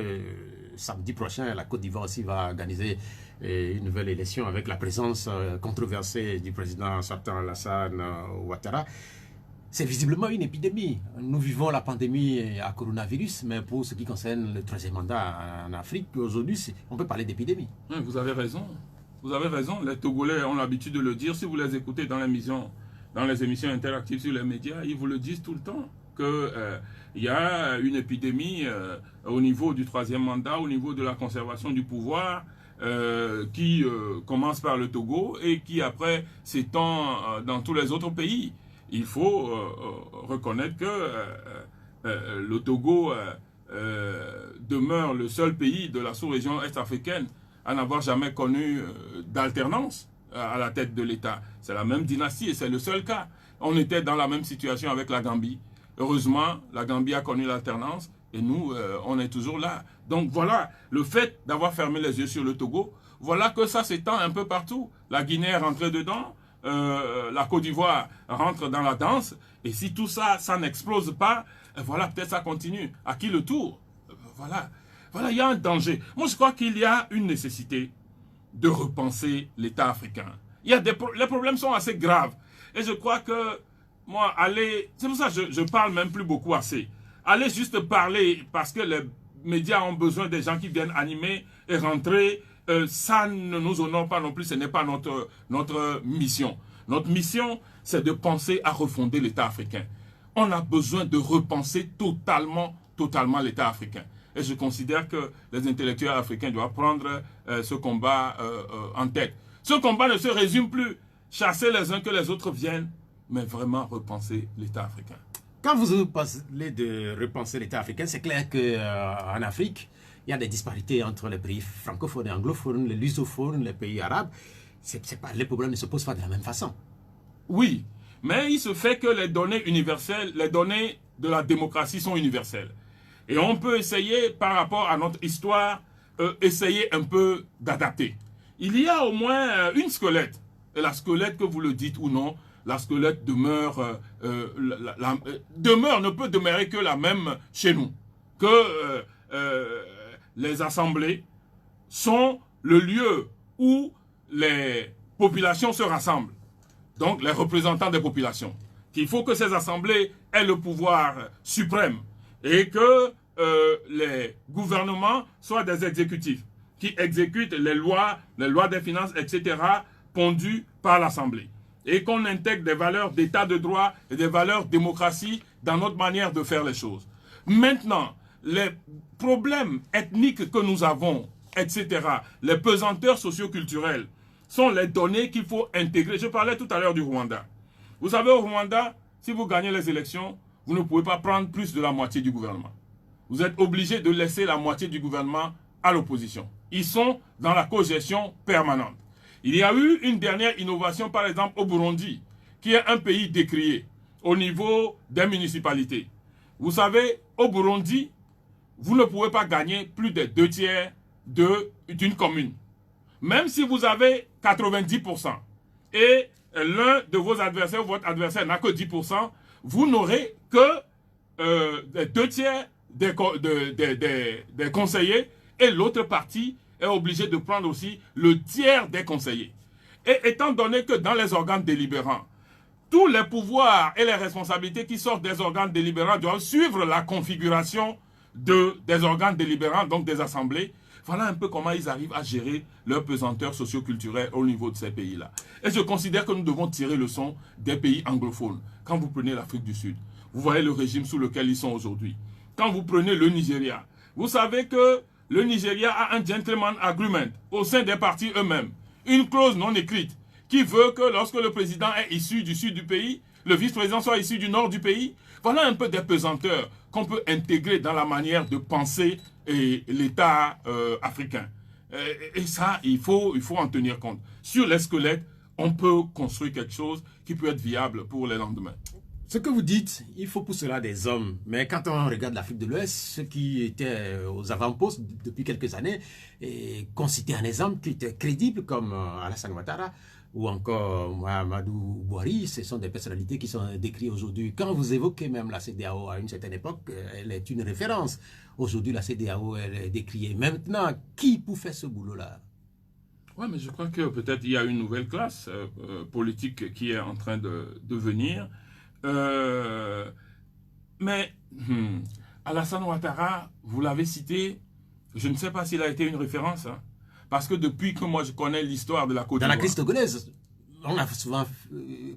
samedi prochain, la Côte d'Ivoire aussi va organiser une nouvelle élection avec la présence controversée du président sortant Alassane Ouattara. C'est visiblement une épidémie. Nous vivons la pandémie à coronavirus, mais pour ce qui concerne le troisième mandat en Afrique, aujourd'hui, on peut parler d'épidémie. Vous avez raison. Vous avez raison. Les Togolais ont l'habitude de le dire. Si vous les écoutez dans l'émission, dans les émissions interactives sur les médias, ils vous le disent tout le temps, qu'il y a une épidémie au niveau du troisième mandat, au niveau de la conservation du pouvoir, qui commence par le Togo et qui après s'étend dans tous les autres pays. Il faut reconnaître que le Togo demeure le seul pays de la sous-région est-africaine à n'avoir jamais connu d'alternance à la tête de l'État. C'est la même dynastie et c'est le seul cas. On était dans la même situation avec la Gambie. Heureusement, la Gambie a connu l'alternance Et nous, on est toujours là. Donc voilà, le fait d'avoir fermé les yeux sur le Togo, voilà que ça s'étend un peu partout. La Guinée est rentrée dedans, la Côte d'Ivoire rentre dans la danse. Et si tout ça, ça n'explose pas, voilà, peut-être ça continue. À qui le tour? Voilà. Voilà, il y a un danger. Moi, je crois qu'il y a une nécessité de repenser l'État africain. Les problèmes sont assez graves. Et je crois que, moi, c'est pour ça que je parle même plus beaucoup assez. Aller juste parler parce que les médias ont besoin des gens qui viennent animer et rentrer, ça ne nous honore pas non plus, ce n'est pas notre mission. Notre mission, c'est de penser à refonder l'État africain. On a besoin de repenser totalement l'État africain. Et je considère que les intellectuels africains doivent prendre ce combat en tête. Ce combat ne se résume plus chasser les uns que les autres viennent, mais vraiment repenser l'État africain. Quand vous parlez de repenser l'État africain, c'est clair qu'en Afrique, il y a des disparités entre les pays francophones et anglophones, les lusophones, les pays arabes. Les problèmes ne se posent pas de la même façon. Oui, mais il se fait que les données universelles, les données de la démocratie sont universelles. Et on peut essayer, par rapport à notre histoire, essayer un peu d'adapter. Il y a au moins une squelette. Et la squelette, que vous le dites ou non, la squelette demeure, ne peut demeurer que la même chez nous. Que les assemblées sont le lieu où les populations se rassemblent. Donc, les représentants des populations. Qu'il faut que ces assemblées aient le pouvoir suprême. Et que les gouvernements soient des exécutifs qui exécutent les lois des finances, etc., pondues par l'Assemblée. Et qu'on intègre des valeurs d'état de droit et des valeurs de démocratie dans notre manière de faire les choses. Maintenant, les problèmes ethniques que nous avons, etc., les pesanteurs socioculturelles, sont les données qu'il faut intégrer. Je parlais tout à l'heure du Rwanda. Vous savez, au Rwanda, si vous gagnez les élections, vous ne pouvez pas prendre plus de la moitié du gouvernement. Vous êtes obligé de laisser la moitié du gouvernement à l'opposition. Ils sont dans la cogestion permanente. Il y a eu une dernière innovation, par exemple, au Burundi, qui est un pays décrié au niveau des municipalités. Vous savez, au Burundi, vous ne pouvez pas gagner plus de 2/3 d'une commune. Même si vous avez 90% et l'un de vos adversaires ou votre adversaire n'a que 10%, vous n'aurez que 2/3 des conseillers et l'autre partie est obligée de prendre aussi le tiers des conseillers. Et étant donné que dans les organes délibérants, tous les pouvoirs et les responsabilités qui sortent des organes délibérants doivent suivre la configuration des organes délibérants, donc des assemblées. Voilà un peu comment ils arrivent à gérer leur pesanteur socio-culturelle au niveau de ces pays-là. Et je considère que nous devons tirer leçon des pays anglophones. Quand vous prenez l'Afrique du Sud, vous voyez le régime sous lequel ils sont aujourd'hui. Quand vous prenez le Nigeria, vous savez que le Nigeria a un gentleman agreement au sein des partis eux-mêmes. Une clause non écrite qui veut que lorsque le président est issu du sud du pays, le vice-président soit issu du nord du pays. Voilà un peu des pesanteurs qu'on peut intégrer dans la manière de penser l'État africain. Et ça, il faut en tenir compte. Sur les squelettes, on peut construire quelque chose qui peut être viable pour les lendemains. Ce que vous dites, il faut pour cela des hommes. Mais quand on regarde l'Afrique de l'Ouest, ceux qui étaient aux avant-postes depuis quelques années, et qu'on citait un exemple qui était crédible comme Alassane Ouattara ou encore Mahamadou Bouhari, ce sont des personnalités qui sont décrites aujourd'hui. Quand vous évoquez même la CEDEAO à une certaine époque, elle est une référence. Aujourd'hui, la CEDEAO, elle est décriée. Maintenant, qui pour faire ce boulot-là? Oui, mais je crois que peut-être il y a une nouvelle classe politique qui est en train de venir. Mais Alassane Ouattara, vous l'avez cité, je ne sais pas s'il a été une référence, hein, parce que depuis que moi je connais l'histoire de la Côte d'Ivoire... Dans la crise togolaise, on a souvent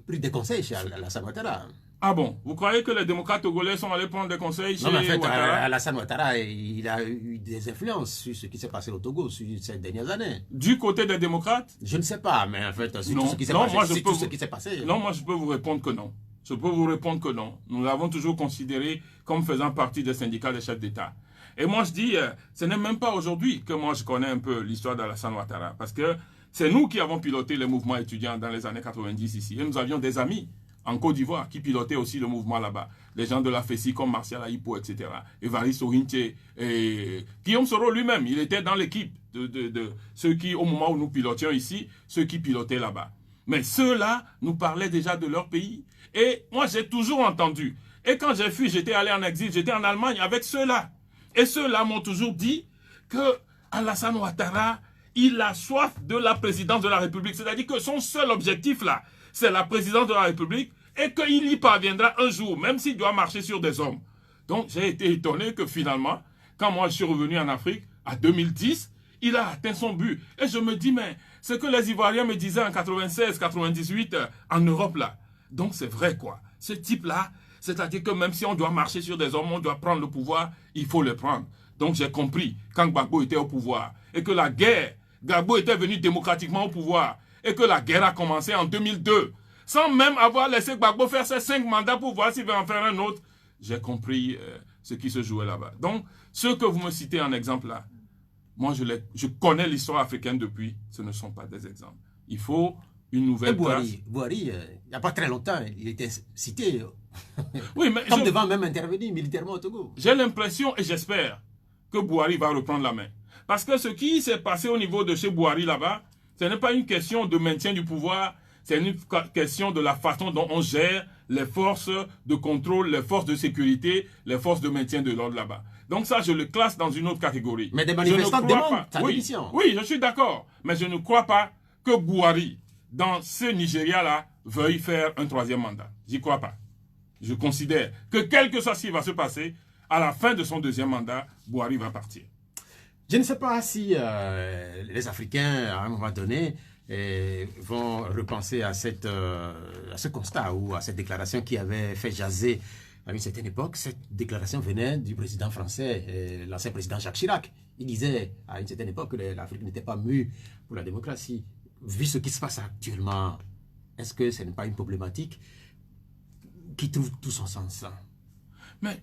pris des conseils chez Alassane Ouattara. Ah bon? Vous croyez que les démocrates togolais sont allés prendre des conseils chez Ouattara? Non, mais en fait, Ouattara? Alassane Ouattara, il a eu des influences sur ce qui s'est passé au Togo sur ces dernières années. Du côté des démocrates? Je ne sais pas, mais en fait, c'est tout ce qui s'est passé. Non, moi je peux vous répondre que non. Je peux vous répondre que non. Nous l'avons toujours considéré comme faisant partie des syndicats des chefs d'État. Et moi je dis, ce n'est même pas aujourd'hui que moi je connais un peu l'histoire d'Alassane Ouattara. Parce que c'est nous qui avons piloté les mouvements étudiants dans les années 90 ici. Et nous avions des amis en Côte d'Ivoire, qui pilotait aussi le mouvement là-bas. Les gens de la FESI comme Martial Ahipo, etc. Évariste Orintier, et Guillaume Soro lui-même, il était dans l'équipe de ceux qui, au moment où nous pilotions ici, ceux qui pilotaient là-bas. Mais ceux-là nous parlaient déjà de leur pays. Et moi, j'ai toujours entendu. Et quand j'ai fui, j'étais allé en exil, j'étais en Allemagne avec ceux-là. Et ceux-là m'ont toujours dit que Alassane Ouattara, il a soif de la présidence de la République. C'est-à-dire que son seul objectif là, c'est la présidence de la République et qu'il y parviendra un jour, même s'il doit marcher sur des hommes. Donc j'ai été étonné que finalement, quand moi je suis revenu en Afrique, en 2010, il a atteint son but. Et je me dis, mais ce que les Ivoiriens me disaient en 96, 98, en Europe là. Donc c'est vrai quoi. Ce type-là, c'est-à-dire que même si on doit marcher sur des hommes, on doit prendre le pouvoir, il faut le prendre. Donc j'ai compris, quand Gbagbo était au pouvoir, et que la guerre, Gbagbo était venu démocratiquement au pouvoir, et que la guerre a commencé en 2002, sans même avoir laissé Gbagbo faire ses 5 mandats pour voir s'il veut en faire un autre, j'ai compris ce qui se jouait là-bas. Donc, ceux que vous me citez en exemple là, moi je connais l'histoire africaine depuis, ce ne sont pas des exemples. Il faut une nouvelle place. Bouhari, il n'y a pas très longtemps, il était cité, oui, mais comme devant même intervenir militairement au Togo. J'ai l'impression et j'espère que Bouhari va reprendre la main. Parce que ce qui s'est passé au niveau de chez Bouhari là-bas, ce n'est pas une question de maintien du pouvoir, c'est une question de la façon dont on gère les forces de contrôle, les forces de sécurité, les forces de maintien de l'ordre là-bas. Donc ça, je le classe dans une autre catégorie. Mais des manifestants demandent sa démission. Oui, je suis d'accord. Mais je ne crois pas que Bouhari, dans ce Nigeria-là, veuille faire un 3e mandat. J'y crois pas. Je considère que quel que soit ce qui va se passer, à la fin de son 2e mandat, Bouhari va partir. Je ne sais pas si les Africains, à un moment donné, vont repenser à ce constat ou à cette déclaration qui avait fait jaser à une certaine époque. Cette déclaration venait du président français, l'ancien président Jacques Chirac. Il disait à une certaine époque que l'Afrique n'était pas mûre pour la démocratie. Vu ce qui se passe actuellement, est-ce que ce n'est pas une problématique qui trouve tout son sens? Mais,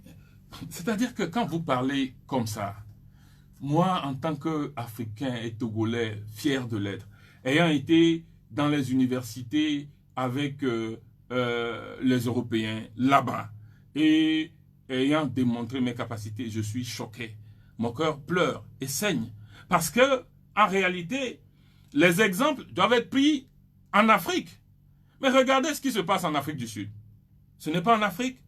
c'est-à-dire que quand vous parlez comme ça, moi, en tant qu'Africain et Togolais, fier de l'être, ayant été dans les universités avec les Européens là-bas et ayant démontré mes capacités, je suis choqué. Mon cœur pleure et saigne. Parce que, en réalité, les exemples doivent être pris en Afrique. Mais regardez ce qui se passe en Afrique du Sud. Ce n'est pas en Afrique.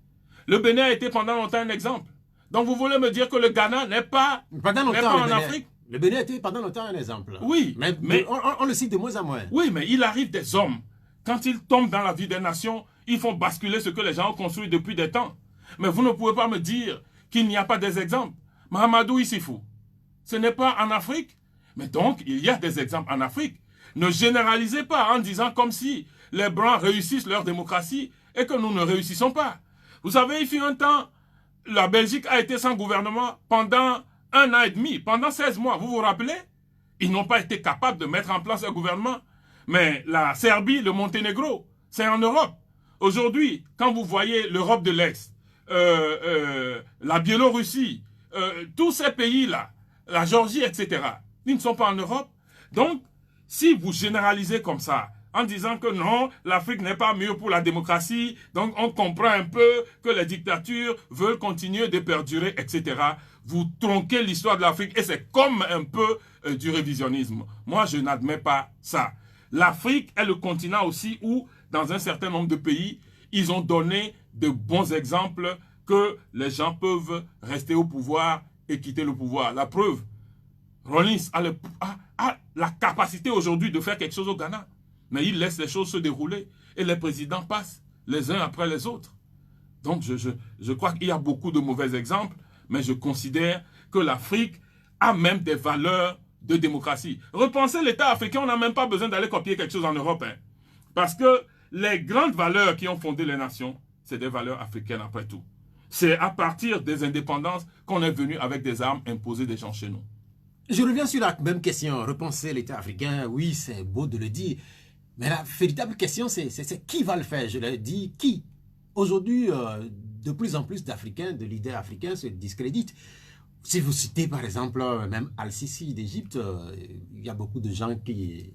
Le Bénin a été pendant longtemps un exemple. Donc vous voulez me dire que le Ghana n'est pas en Afrique? Le Bénin a été pendant longtemps un exemple. Oui, mais on le cite de moins en moins. Oui, mais il arrive des hommes. Quand ils tombent dans la vie des nations, ils font basculer ce que les gens ont construit depuis des temps. Mais vous ne pouvez pas me dire qu'il n'y a pas des exemples. Mahamadou Issoufou, ce n'est pas en Afrique. Mais donc, il y a des exemples en Afrique. Ne généralisez pas en disant comme si les Blancs réussissent leur démocratie et que nous ne réussissons pas. Vous savez, il fut un temps, la Belgique a été sans gouvernement pendant 1 an et demi, pendant 16 mois. Vous vous rappelez? Ils n'ont pas été capables de mettre en place un gouvernement. Mais la Serbie, le Monténégro, c'est en Europe. Aujourd'hui, quand vous voyez l'Europe de l'Est, la Biélorussie, tous ces pays-là, la Géorgie, etc., ils ne sont pas en Europe. Donc, si vous généralisez comme ça, en disant que non, l'Afrique n'est pas mûre pour la démocratie, donc on comprend un peu que les dictatures veulent continuer de perdurer, etc. Vous tronquez l'histoire de l'Afrique et c'est comme un peu du révisionnisme. Moi, je n'admets pas ça. L'Afrique est le continent aussi où, dans un certain nombre de pays, ils ont donné de bons exemples que les gens peuvent rester au pouvoir et quitter le pouvoir. La preuve, Rawlings a la capacité aujourd'hui de faire quelque chose au Ghana. Mais il laisse les choses se dérouler et les présidents passent les uns après les autres. Donc je crois qu'il y a beaucoup de mauvais exemples, mais je considère que l'Afrique a même des valeurs de démocratie. Repensez l'État africain, on n'a même pas besoin d'aller copier quelque chose en Europe. Hein. Parce que les grandes valeurs qui ont fondé les nations, c'est des valeurs africaines après tout. C'est à partir des indépendances qu'on est venu avec des armes imposer des gens chez nous. Je reviens sur la même question. Repenser l'État africain, oui, c'est beau de le dire. Mais la véritable question, c'est qui va le faire? Je l'ai dit, qui? Aujourd'hui, de plus en plus d'Africains, de leaders africains se discréditent. Si vous citez par exemple même Al-Sisi d'Égypte, il y a beaucoup de gens qui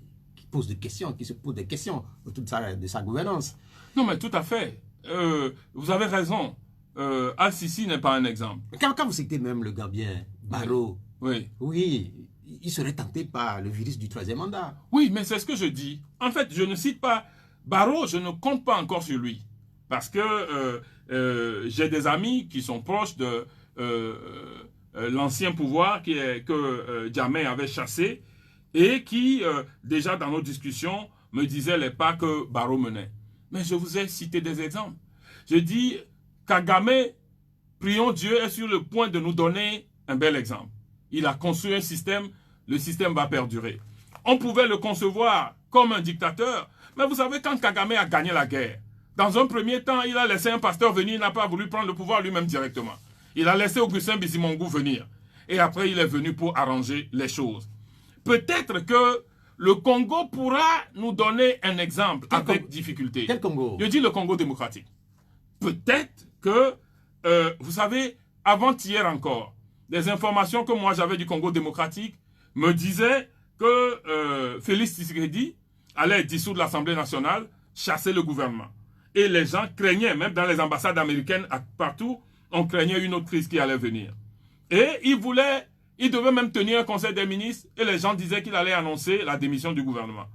pose des questions, qui se pose des questions autour de sa gouvernance. Non, mais tout à fait. Vous avez raison. Al-Sisi n'est pas un exemple. Quand vous citez même le Gambien Barrow, oui, il serait tenté par le virus du troisième mandat. Oui, mais c'est ce que je dis. En fait, je ne cite pas Barrow, je ne compte pas encore sur lui. Parce que j'ai des amis qui sont proches de l'ancien pouvoir que Jammeh avait chassé et qui, déjà dans nos discussions, me disaient les pas que Barrow menait. Mais je vous ai cité des exemples. Je dis, Kagame, prions Dieu, est sur le point de nous donner un bel exemple. Il a construit un système, le système va perdurer. On pouvait le concevoir comme un dictateur, mais vous savez, quand Kagame a gagné la guerre, dans un premier temps, il a laissé un pasteur venir, il n'a pas voulu prendre le pouvoir lui-même directement. Il a laissé Augustin Bizimungu venir. Et après, il est venu pour arranger les choses. Peut-être que le Congo pourra nous donner un exemple avec difficulté. Quel Congo? Je dis le Congo démocratique. Peut-être que, vous savez, avant-hier encore, des informations que moi j'avais du Congo démocratique me disaient que Félix Tshisekedi allait dissoudre l'Assemblée nationale, chasser le gouvernement. Et les gens craignaient, même dans les ambassades américaines, partout, on craignait une autre crise qui allait venir. Et il devait même tenir un conseil des ministres et les gens disaient qu'il allait annoncer la démission du gouvernement,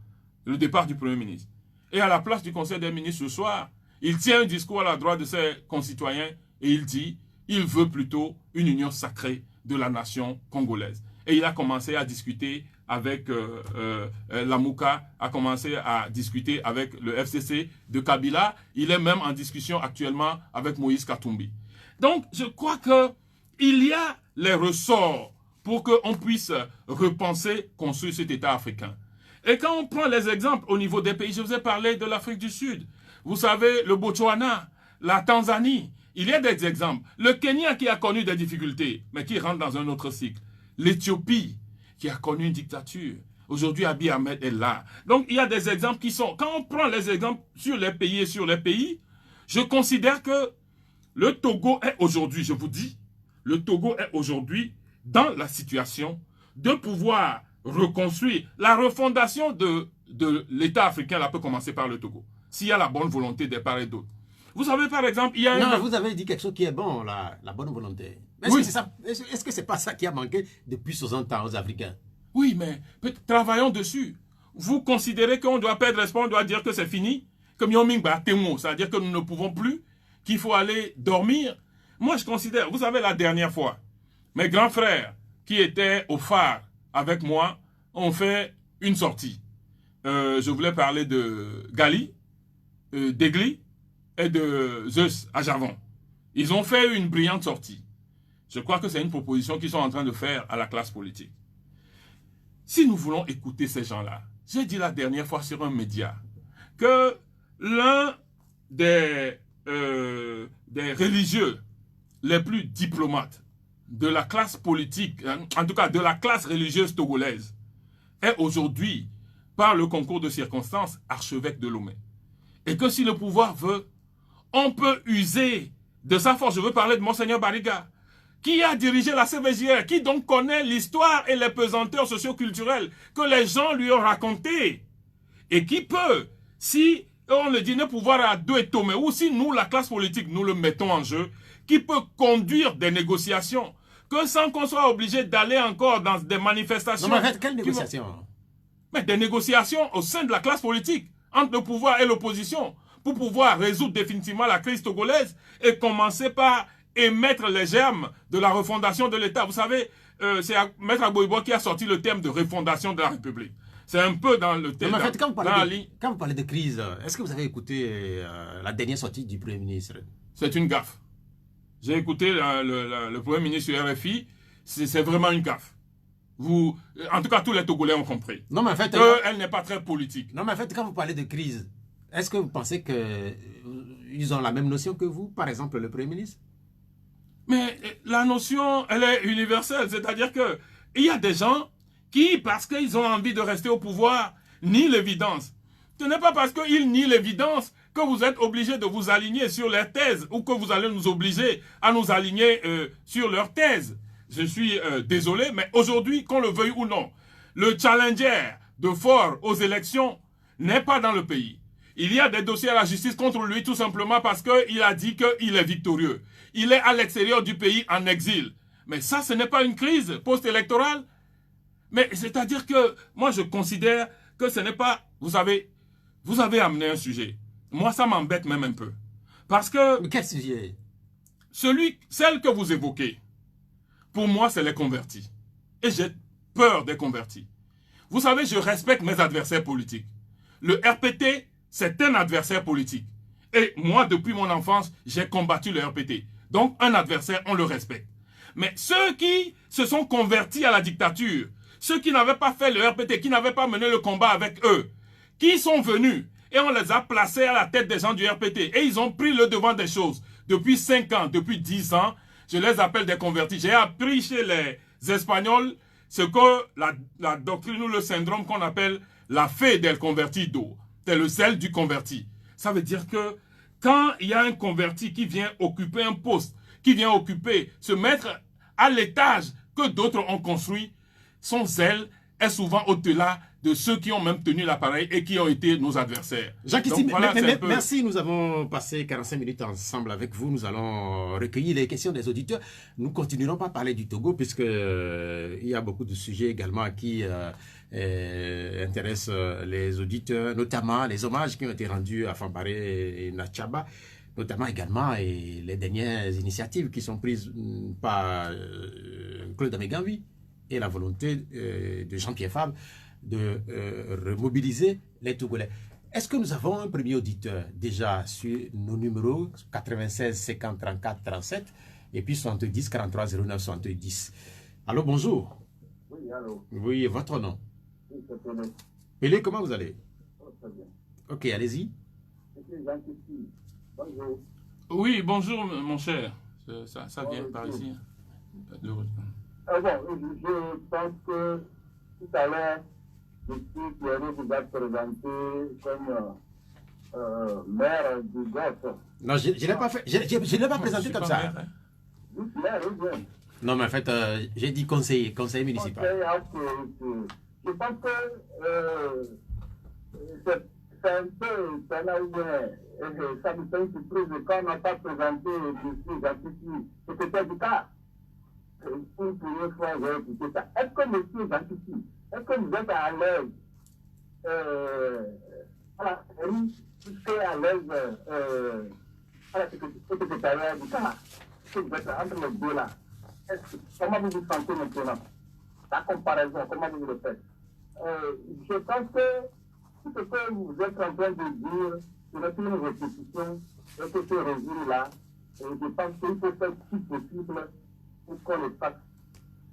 le départ du Premier ministre. Et à la place du conseil des ministres ce soir, il tient un discours à la droite de ses concitoyens et il dit il veut plutôt une union sacrée de la nation congolaise. Et il a commencé à discuter avec la Mouka, a commencé à discuter avec le FCC de Kabila. Il est même en discussion actuellement avec Moïse Katumbi. Donc, je crois qu'il y a les ressorts pour qu'on puisse repenser, construire cet État africain. Et quand on prend les exemples au niveau des pays, je vous ai parlé de l'Afrique du Sud. Vous savez, le Botswana, la Tanzanie, il y a des exemples. Le Kenya qui a connu des difficultés, mais qui rentre dans un autre cycle. L'Éthiopie qui a connu une dictature. Aujourd'hui, Abiy Ahmed est là. Donc, il y a des exemples qui sont... Quand on prend les exemples sur les pays et sur les pays, je considère que le Togo est aujourd'hui, je vous dis, le Togo est aujourd'hui dans la situation de pouvoir reconstruire. La refondation de l'État africain là, peut commencer par le Togo, s'il y a la bonne volonté des parts et d'autres. Vous savez, par exemple, il y a... Non, vous avez dit quelque chose qui est bon, la bonne volonté. Est-ce que c'est pas ça qui a manqué depuis 60 ans aux Africains? Oui, mais travaillons dessus. Vous considérez qu'on doit perdre espoir, on doit dire que c'est fini, comme Yomingba Temo, c'est-à-dire que nous ne pouvons plus, qu'il faut aller dormir. Moi, je considère, vous savez, la dernière fois, mes grands frères qui étaient au phare avec moi ont fait une sortie. Je voulais parler de Gali, d'Egli et de Zeus à Javon. Ils ont fait une brillante sortie. Je crois que c'est une proposition qu'ils sont en train de faire à la classe politique. Si nous voulons écouter ces gens-là, j'ai dit la dernière fois sur un média que l'un des religieux les plus diplomates de la classe politique, en tout cas de la classe religieuse togolaise, est aujourd'hui, par le concours de circonstances, archevêque de Lomé. Et que si le pouvoir veut, on peut user de sa force. Je veux parler de Monseigneur Bariga, qui a dirigé la CVJR, qui donc connaît l'histoire et les pesanteurs socioculturelles que les gens lui ont racontées. Et qui peut, si on le dit, ne pouvoir à deux et tomber, ou si nous, la classe politique, nous le mettons en jeu, qui peut conduire des négociations, que sans qu'on soit obligé d'aller encore dans des manifestations... Non, mais en fait, quelles négociations? Mais des négociations au sein de la classe politique, entre le pouvoir et l'opposition, pour pouvoir résoudre définitivement la crise togolaise et commencer par émettre les germes de la refondation de l'État. Vous savez, c'est Maître Agboibo qui a sorti le terme de refondation de la République. C'est un peu dans le thème. En fait, quand vous parlez de crise, est-ce que vous avez écouté la dernière sortie du Premier ministre? C'est une gaffe. J'ai écouté le Premier ministre du RFI, c'est vraiment une gaffe. En tout cas, tous les Togolais ont compris. Non, mais en fait, elle n'est pas très politique. Non, mais en fait, quand vous parlez de crise, est-ce que vous pensez qu'ils ont la même notion que vous, par exemple, le Premier ministre? Mais la notion, elle est universelle. C'est-à-dire qu'il y a des gens qui, parce qu'ils ont envie de rester au pouvoir, nient l'évidence. Ce n'est pas parce qu'ils nient l'évidence que vous êtes obligé de vous aligner sur leurs thèses ou que vous allez nous obliger à nous aligner sur leurs thèses. Je suis désolé, mais aujourd'hui, qu'on le veuille ou non, le challenger de Faure aux élections n'est pas dans le pays. Il y a des dossiers à la justice contre lui tout simplement parce qu'il a dit qu'il est victorieux. Il est à l'extérieur du pays en exil. Mais ça, ce n'est pas une crise post-électorale. Mais c'est-à-dire que moi, je considère que ce n'est pas... Vous avez amené un sujet. Moi, ça m'embête même un peu. Parce que... Mais quel sujet? Celle que vous évoquez, pour moi, c'est les convertis. Et j'ai peur des convertis. Vous savez, je respecte mes adversaires politiques. Le RPT, c'est un adversaire politique. Et moi, depuis mon enfance, j'ai combattu le RPT. Donc, un adversaire, on le respecte. Mais ceux qui se sont convertis à la dictature, ceux qui n'avaient pas fait le RPT, qui n'avaient pas mené le combat avec eux, qui sont venus et on les a placés à la tête des gens du RPT et ils ont pris le devant des choses. Depuis 5 ans, depuis 10 ans, je les appelle des convertis. J'ai appris chez les Espagnols ce que la doctrine ou le syndrome qu'on appelle la fe del convertido. C'est le sel du converti. Ça veut dire que quand il y a un converti qui vient occuper un poste, qui vient se mettre à l'étage que d'autres ont construit, son zèle est souvent au-delà de ceux qui ont même tenu l'appareil et qui ont été nos adversaires. Jacques, ici, voilà, merci, nous avons passé 45 minutes ensemble avec vous, nous allons recueillir les questions des auditeurs. Nous continuerons pas à parler du Togo puisque il y a beaucoup de sujets également qui intéressent les auditeurs, notamment les hommages qui ont été rendus à Fambaré et Natchaba, notamment également les dernières initiatives qui sont prises par Claude Améganvi et la volonté de Jean-Pierre Fabre de remobiliser les Togolais. Est-ce que nous avons un premier auditeur déjà sur nos numéros 96 50 34 37 et puis 70 43 09 70? Allô, bonjour. Oui, allô. Oui, votre nom? Oui, c'est Pelé. Pelé, comment vous allez? Oh, très bien. Ok, allez-y. C'est Jean-Christy. Bonjour. Oui, bonjour mon cher. Ça vient par ici. Bon, je pense que tout à l'heure, M. Pierre vous a présenté comme maire du Golfe. Non, je ne l'ai pas fait. Je l'ai pas présenté comme ça. Maire, hein. Oui, maire, oui, bien. Non, mais en fait, j'ai dit conseiller municipal. Je pense que c'est un peu ça là où ça me fait une surprise quand on n'a pas présenté M. Jean-Christy, secrétaire du cas. Une première fois, j'ai écouté ça. Est-ce que M. Jean-Christy, est-ce que vous êtes à l'aise à la mairie, puisque à l'aise à la secrétariat du cas? Est-ce que vous êtes entre les deux là? Comment vous vous sentez maintenant? La comparaison, comment vous le faites? Je pense que tout ce que vous êtes en train de dire, ce n'est plus une répétition, et que ce régime-là, je pense qu'il faut faire si possible pour qu'on le fasse,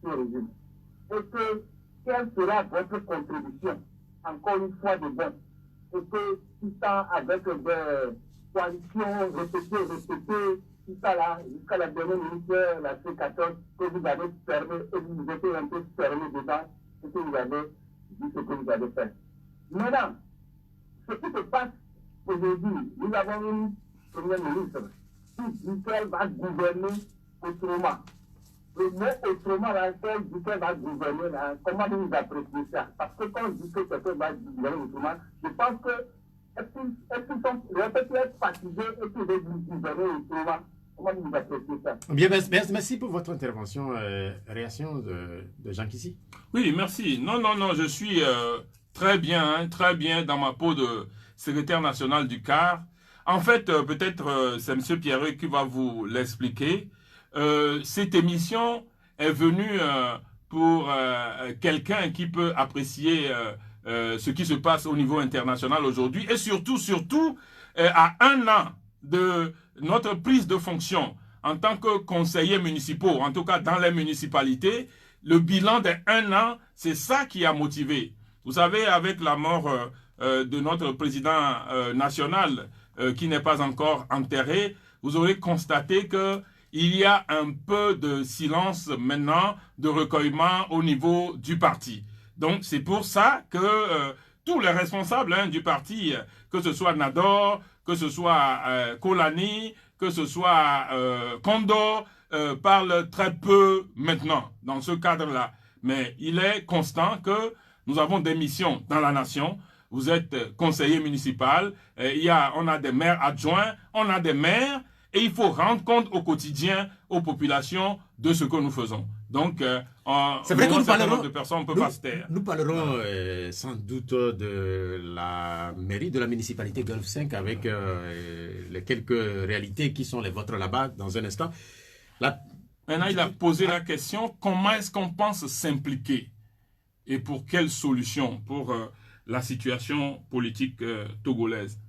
ce régime. Et que, quelle sera votre contribution, encore une fois de bon, et que tout ça avec des coalitions répétées, tout ça là, jusqu'à la dernière minute, la C14, que vous avez fermé, et vous vous êtes un peu fermé dedans, et que vous avez dit ce que vous avez fait. Maintenant, ce qui se passe aujourd'hui, nous avons une première ministre qui dit qu'elle va gouverner autrement. Le mot autrement, là, qu'elle dit qu'elle va gouverner, là, comment vous appréciez ça? Parce que quand on dit que quelqu'un va gouverner autrement, je pense que est-ce qu'ils sont peut-être fatigués et qu'ils veulent gouverner autrement? Comment vous appréciez ça? Bien, merci pour votre intervention. Réaction de Jean Kissi. Oui, merci. Non, je suis très bien dans ma peau de secrétaire national du CAR. En fait, peut-être c'est M. Pierreux qui va vous l'expliquer. Cette émission est venue pour quelqu'un qui peut apprécier ce qui se passe au niveau international aujourd'hui et surtout à 1 an de notre prise de fonction en tant que conseillers municipaux, en tout cas dans les municipalités, le bilan de 1 an, c'est ça qui a motivé. Vous savez, avec la mort de notre président national qui n'est pas encore enterré, vous aurez constaté que il y a un peu de silence maintenant, de recueillement au niveau du parti. Donc c'est pour ça que tous les responsables du parti, que ce soit Nador, que ce soit Kolani, que ce soit Kondo, parlent très peu maintenant dans ce cadre-là. Mais il est constant que Nous avons des missions dans la nation. Vous êtes conseiller municipal, on a des maires adjoints, on a des maires, et il faut rendre compte au quotidien, aux populations, de ce que nous faisons. Donc, c'est vrai que nous parlerons de personnes, on peut pas se taire. Nous parlerons sans doute de la mairie de la municipalité Golfe 5 avec les quelques réalités qui sont les vôtres là-bas dans un instant. Maintenant, il a posé la question, comment est-ce qu'on pense s'impliquer et pour quelle solution pour la situation politique togolaise.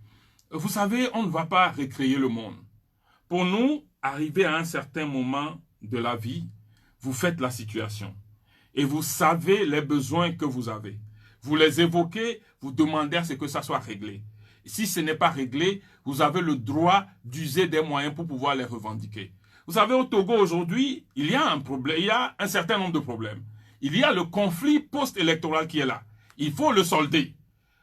Vous savez, on ne va pas recréer le monde. Pour nous, arriver à un certain moment de la vie, vous faites la situation et vous savez les besoins que vous avez. Vous les évoquez, vous demandez à ce que ça soit réglé. Si ce n'est pas réglé, vous avez le droit d'user des moyens pour pouvoir les revendiquer. Vous savez, au Togo aujourd'hui, il y a un problème, il y a un certain nombre de problèmes. Il y a le conflit post-électoral qui est là. Il faut le solder.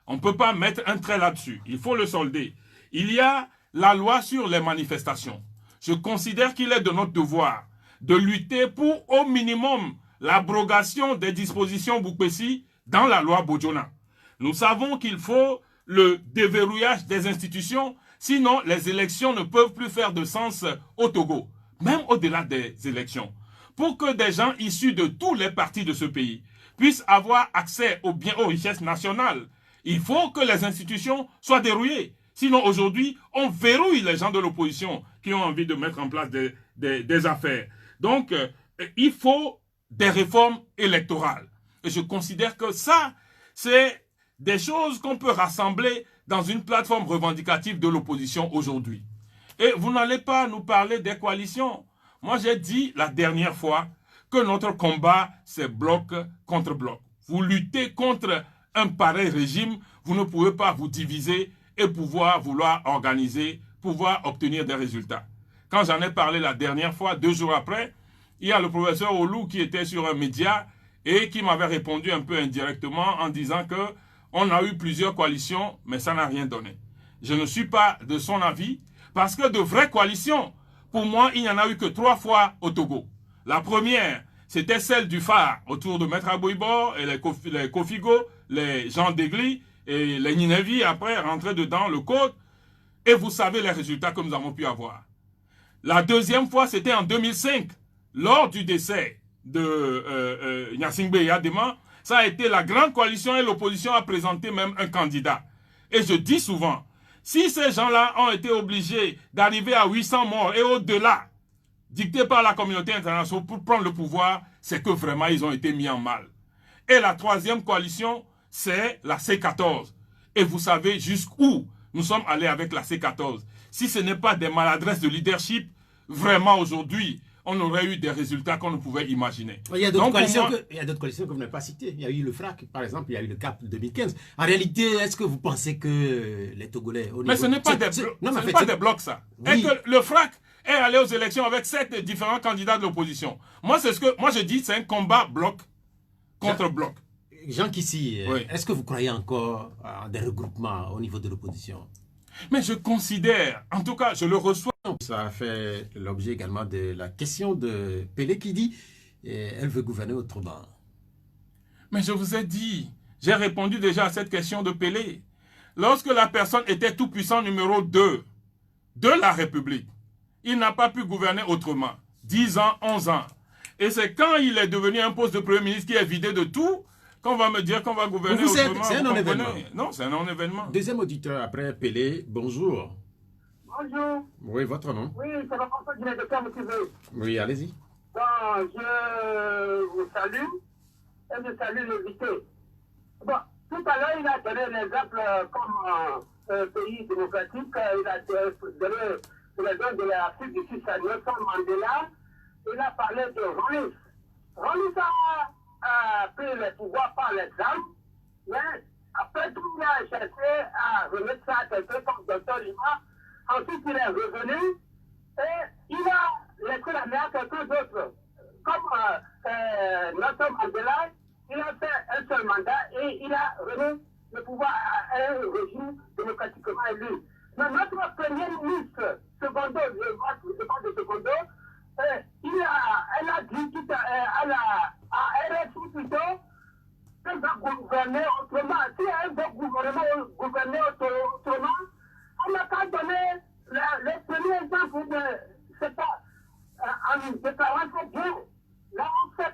On ne peut pas mettre un trait là-dessus. Il faut le solder. Il y a la loi sur les manifestations. Je considère qu'il est de notre devoir de lutter pour au minimum l'abrogation des dispositions Boukpessi dans la loi Bodjona. Nous savons qu'il faut le déverrouillage des institutions, sinon les élections ne peuvent plus faire de sens au Togo, même au-delà des élections. Pour que des gens issus de tous les partis de ce pays puissent avoir accès aux biens, aux richesses nationales, il faut que les institutions soient dérouillées. Sinon, aujourd'hui, on verrouille les gens de l'opposition qui ont envie de mettre en place des affaires. Donc, il faut des réformes électorales. Et je considère que ça, c'est des choses qu'on peut rassembler dans une plateforme revendicative de l'opposition aujourd'hui. Et vous n'allez pas nous parler des coalitions. Moi, j'ai dit la dernière fois que notre combat, c'est bloc contre bloc. Vous luttez contre un pareil régime, vous ne pouvez pas vous diviser et vouloir organiser, pouvoir obtenir des résultats. Quand j'en ai parlé la dernière fois, 2 jours après, il y a le professeur Olou qui était sur un média et qui m'avait répondu un peu indirectement en disant que on a eu plusieurs coalitions, mais ça n'a rien donné. Je ne suis pas de son avis parce que de vraies coalitions, pour moi, il n'y en a eu que 3 fois au Togo. La première, c'était celle du phare autour de Maître Aboibor et les Kofigo, les Jean Degli et les Ninevi après rentrer dedans le code. Et vous savez les résultats que nous avons pu avoir. La deuxième fois, c'était en 2005, lors du décès de Gnassingbé Yadema. Ça a été la grande coalition et l'opposition a présenté même un candidat. Et je dis souvent, si ces gens-là ont été obligés d'arriver à 800 morts et au-delà, dictés par la communauté internationale pour prendre le pouvoir, c'est que vraiment ils ont été mis en mal. Et la troisième coalition, c'est la C14. Et vous savez jusqu'où nous sommes allés avec la C14. Si ce n'est pas des maladresses de leadership, vraiment aujourd'hui, on aurait eu des résultats qu'on ne pouvait imaginer. Il y a d'autres coalitions, que vous n'avez pas citées. Il y a eu le FRAC, par exemple, il y a eu le CAP 2015. En réalité, est-ce que vous pensez que les Togolais... Mais ce n'est pas des blocs, ça. Oui. Et que le FRAC est allé aux élections avec 7 différents candidats de l'opposition. Moi, je dis, c'est un combat bloc contre bloc. Jean Kissi, oui. Est-ce que vous croyez encore à des regroupements au niveau de l'opposition? Mais je considère, en tout cas, je le reçois. Ça a fait l'objet également de la question de Pelé qui dit elle veut gouverner autrement. Mais je vous ai dit, j'ai répondu déjà à cette question de Pelé. Lorsque la personne était tout puissant numéro 2 de la République, il n'a pas pu gouverner autrement. 10 ans, 11 ans. Et c'est quand il est devenu un poste de Premier ministre qui est vidé de tout, qu'on va me dire qu'on va gouverner autrement. C'est un non-événement. Non, c'est un non-événement. Deuxième auditeur après Pelé, bonjour. Bonjour. Oui, votre nom? Oui, c'est la François Guinée de Cam qui veut. Oui, allez-y. Bon, je vous salue et je salue l'invité. Bon, tout à l'heure, il a donné l'exemple comme pays démocratique. Il a donné l'exemple de l'Afrique du Sud, Nelson Mandela. Il a parlé de Rollins. Rollins a pris le pouvoir par l'exemple, mais après tout, il a cherché à remettre ça à quelqu'un comme Dr. Lima. Ensuite, il est revenu et il a laissé la main à quelqu'un d'autre. Comme Nelson Mandela, il a fait un seul mandat et il a remis le pouvoir à un régime démocratiquement élu. Mais notre premier ministre, Secondo, je parle de Secondo, elle a dit à RFI plutôt qu'elle va gouverner autrement. Si elle veut gouverner autrement, on n'a qu'à donner le premier exemple c'est pas en déclarant que Dieu. Là, on sait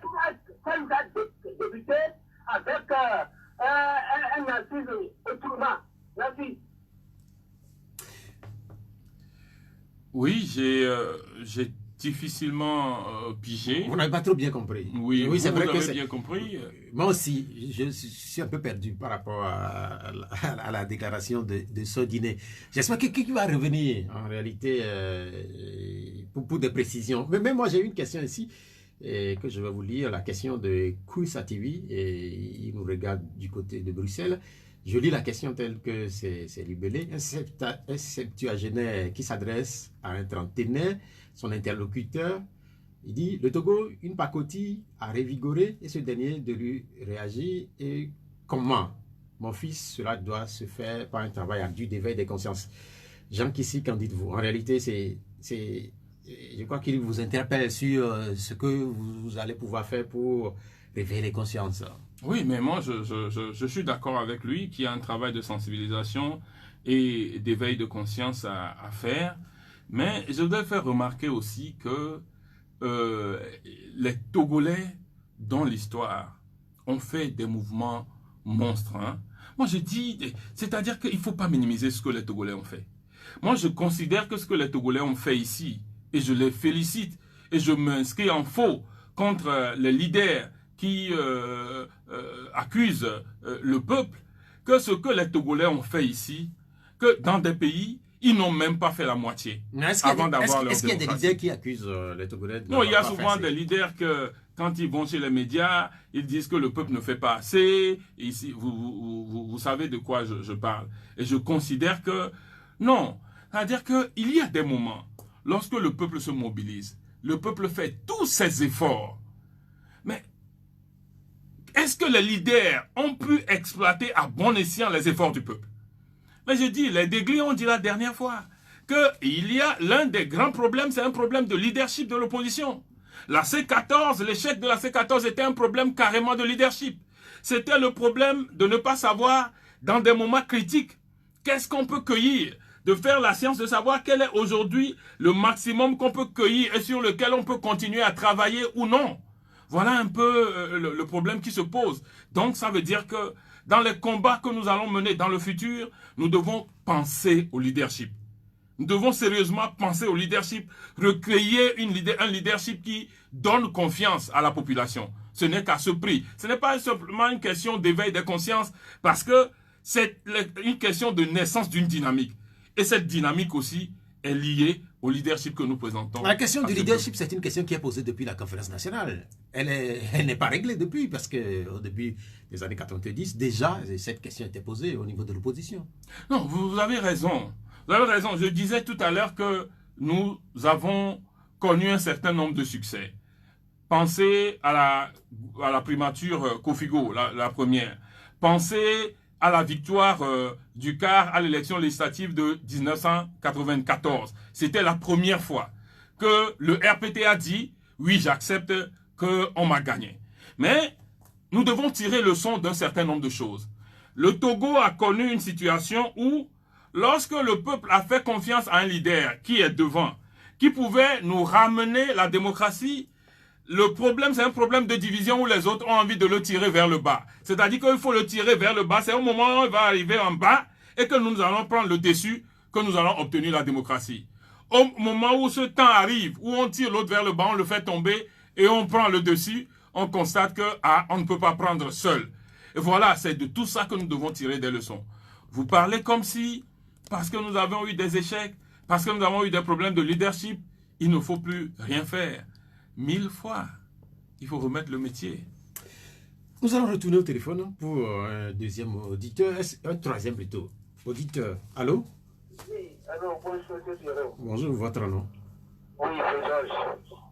qu'elle va débuter avec un nazisme autrement. Merci. Oui, j'ai difficilement pigé. Vous n'avez pas trop bien compris. Oui, oui, c'est vrai que avez bien compris. Moi aussi, je suis un peu perdu par rapport à la déclaration de ce dîner. J'espère que qui va revenir en réalité pour des précisions. Mais même moi, j'ai une question ici que je vais vous lire, la question de Koussa TV, et il nous regarde du côté de Bruxelles. Je lis la question telle que c'est libellé. Un septuagénaire qui s'adresse à un trentenaire, son interlocuteur, il dit, le Togo, une pacotille a révigoré et ce dernier de lui réagir. Et comment? Mon fils, cela doit se faire par un travail ardu d'éveil des consciences. Jean Kissi, qu'en dites-vous? En réalité, je crois qu'il vous interpelle sur ce que vous allez pouvoir faire pour réveiller les consciences. Oui, mais moi, je suis d'accord avec lui qu'il y a un travail de sensibilisation et d'éveil de conscience à faire. Mais je voudrais faire remarquer aussi que les Togolais, dans l'histoire, ont fait des mouvements monstres. Hein. Moi, je dis, c'est-à-dire qu'il ne faut pas minimiser ce que les Togolais ont fait. Moi, je considère que ce que les Togolais ont fait ici, et je les félicite, et je m'inscris en faux contre les leaders qui accusent le peuple, que ce que les Togolais ont fait ici, que dans des pays, ils n'ont même pas fait la moitié avant d'avoir leur démocratie. Est-ce qu'il y a des leaders qui accusent les Togolais de Non, il y a souvent des leaders que, quand ils vont chez les médias, ils disent que le peuple ne fait pas assez. Et ici, vous savez de quoi je parle. Et je considère que, non. C'est-à-dire qu'il y a des moments, lorsque le peuple se mobilise, le peuple fait tous ses efforts. Mais est-ce que les leaders ont pu exploiter à bon escient les efforts du peuple? Mais je dis, les Degli ont dit la dernière fois qu'il y a l'un des grands problèmes, c'est un problème de leadership de l'opposition. La C14, l'échec de la C14 était un problème carrément de leadership. C'était le problème de ne pas savoir, dans des moments critiques, qu'est-ce qu'on peut cueillir, de faire la science de savoir quel est aujourd'hui le maximum qu'on peut cueillir et sur lequel on peut continuer à travailler ou non. Voilà un peu le problème qui se pose. Donc ça veut dire que dans les combats que nous allons mener dans le futur, nous devons penser au leadership. Nous devons sérieusement penser au leadership, recueillir un leadership qui donne confiance à la population. Ce n'est qu'à ce prix. Ce n'est pas simplement une question d'éveil des consciences, parce que c'est une question de naissance d'une dynamique. Et cette dynamique aussi est liée au leadership que nous présentons. La question du leadership, c'est une question qui est posée depuis la conférence nationale. Elle n'est pas réglée depuis, parce qu'au début des années 90, déjà, cette question était posée au niveau de l'opposition. Non, vous avez raison. Vous avez raison. Je disais tout à l'heure que nous avons connu un certain nombre de succès. Pensez à la primature Kofigo, la première. Pensez à la victoire du CAR à l'élection législative de 1994. C'était la première fois que le RPT a dit « Oui, j'accepte qu'on m'a gagné ». Mais nous devons tirer leçon d'un certain nombre de choses. Le Togo a connu une situation où, lorsque le peuple a fait confiance à un leader qui est devant, qui pouvait nous ramener la démocratie, le problème, c'est un problème de division où les autres ont envie de le tirer vers le bas. C'est-à-dire qu'il faut le tirer vers le bas. C'est au moment où il va arriver en bas et que nous allons prendre le dessus que nous allons obtenir la démocratie. Au moment où ce temps arrive, où on tire l'autre vers le bas, on le fait tomber et on prend le dessus, on constate que on ne peut pas prendre seul. Et voilà, c'est de tout ça que nous devons tirer des leçons. Vous parlez comme si, parce que nous avons eu des échecs, parce que nous avons eu des problèmes de leadership, il ne faut plus rien faire. 1000 fois, il faut remettre le métier. Nous allons retourner au téléphone pour un deuxième auditeur, un troisième plutôt. Auditeur, allô? Oui, alors bonjour, monsieur. Bonjour, votre nom? Oui,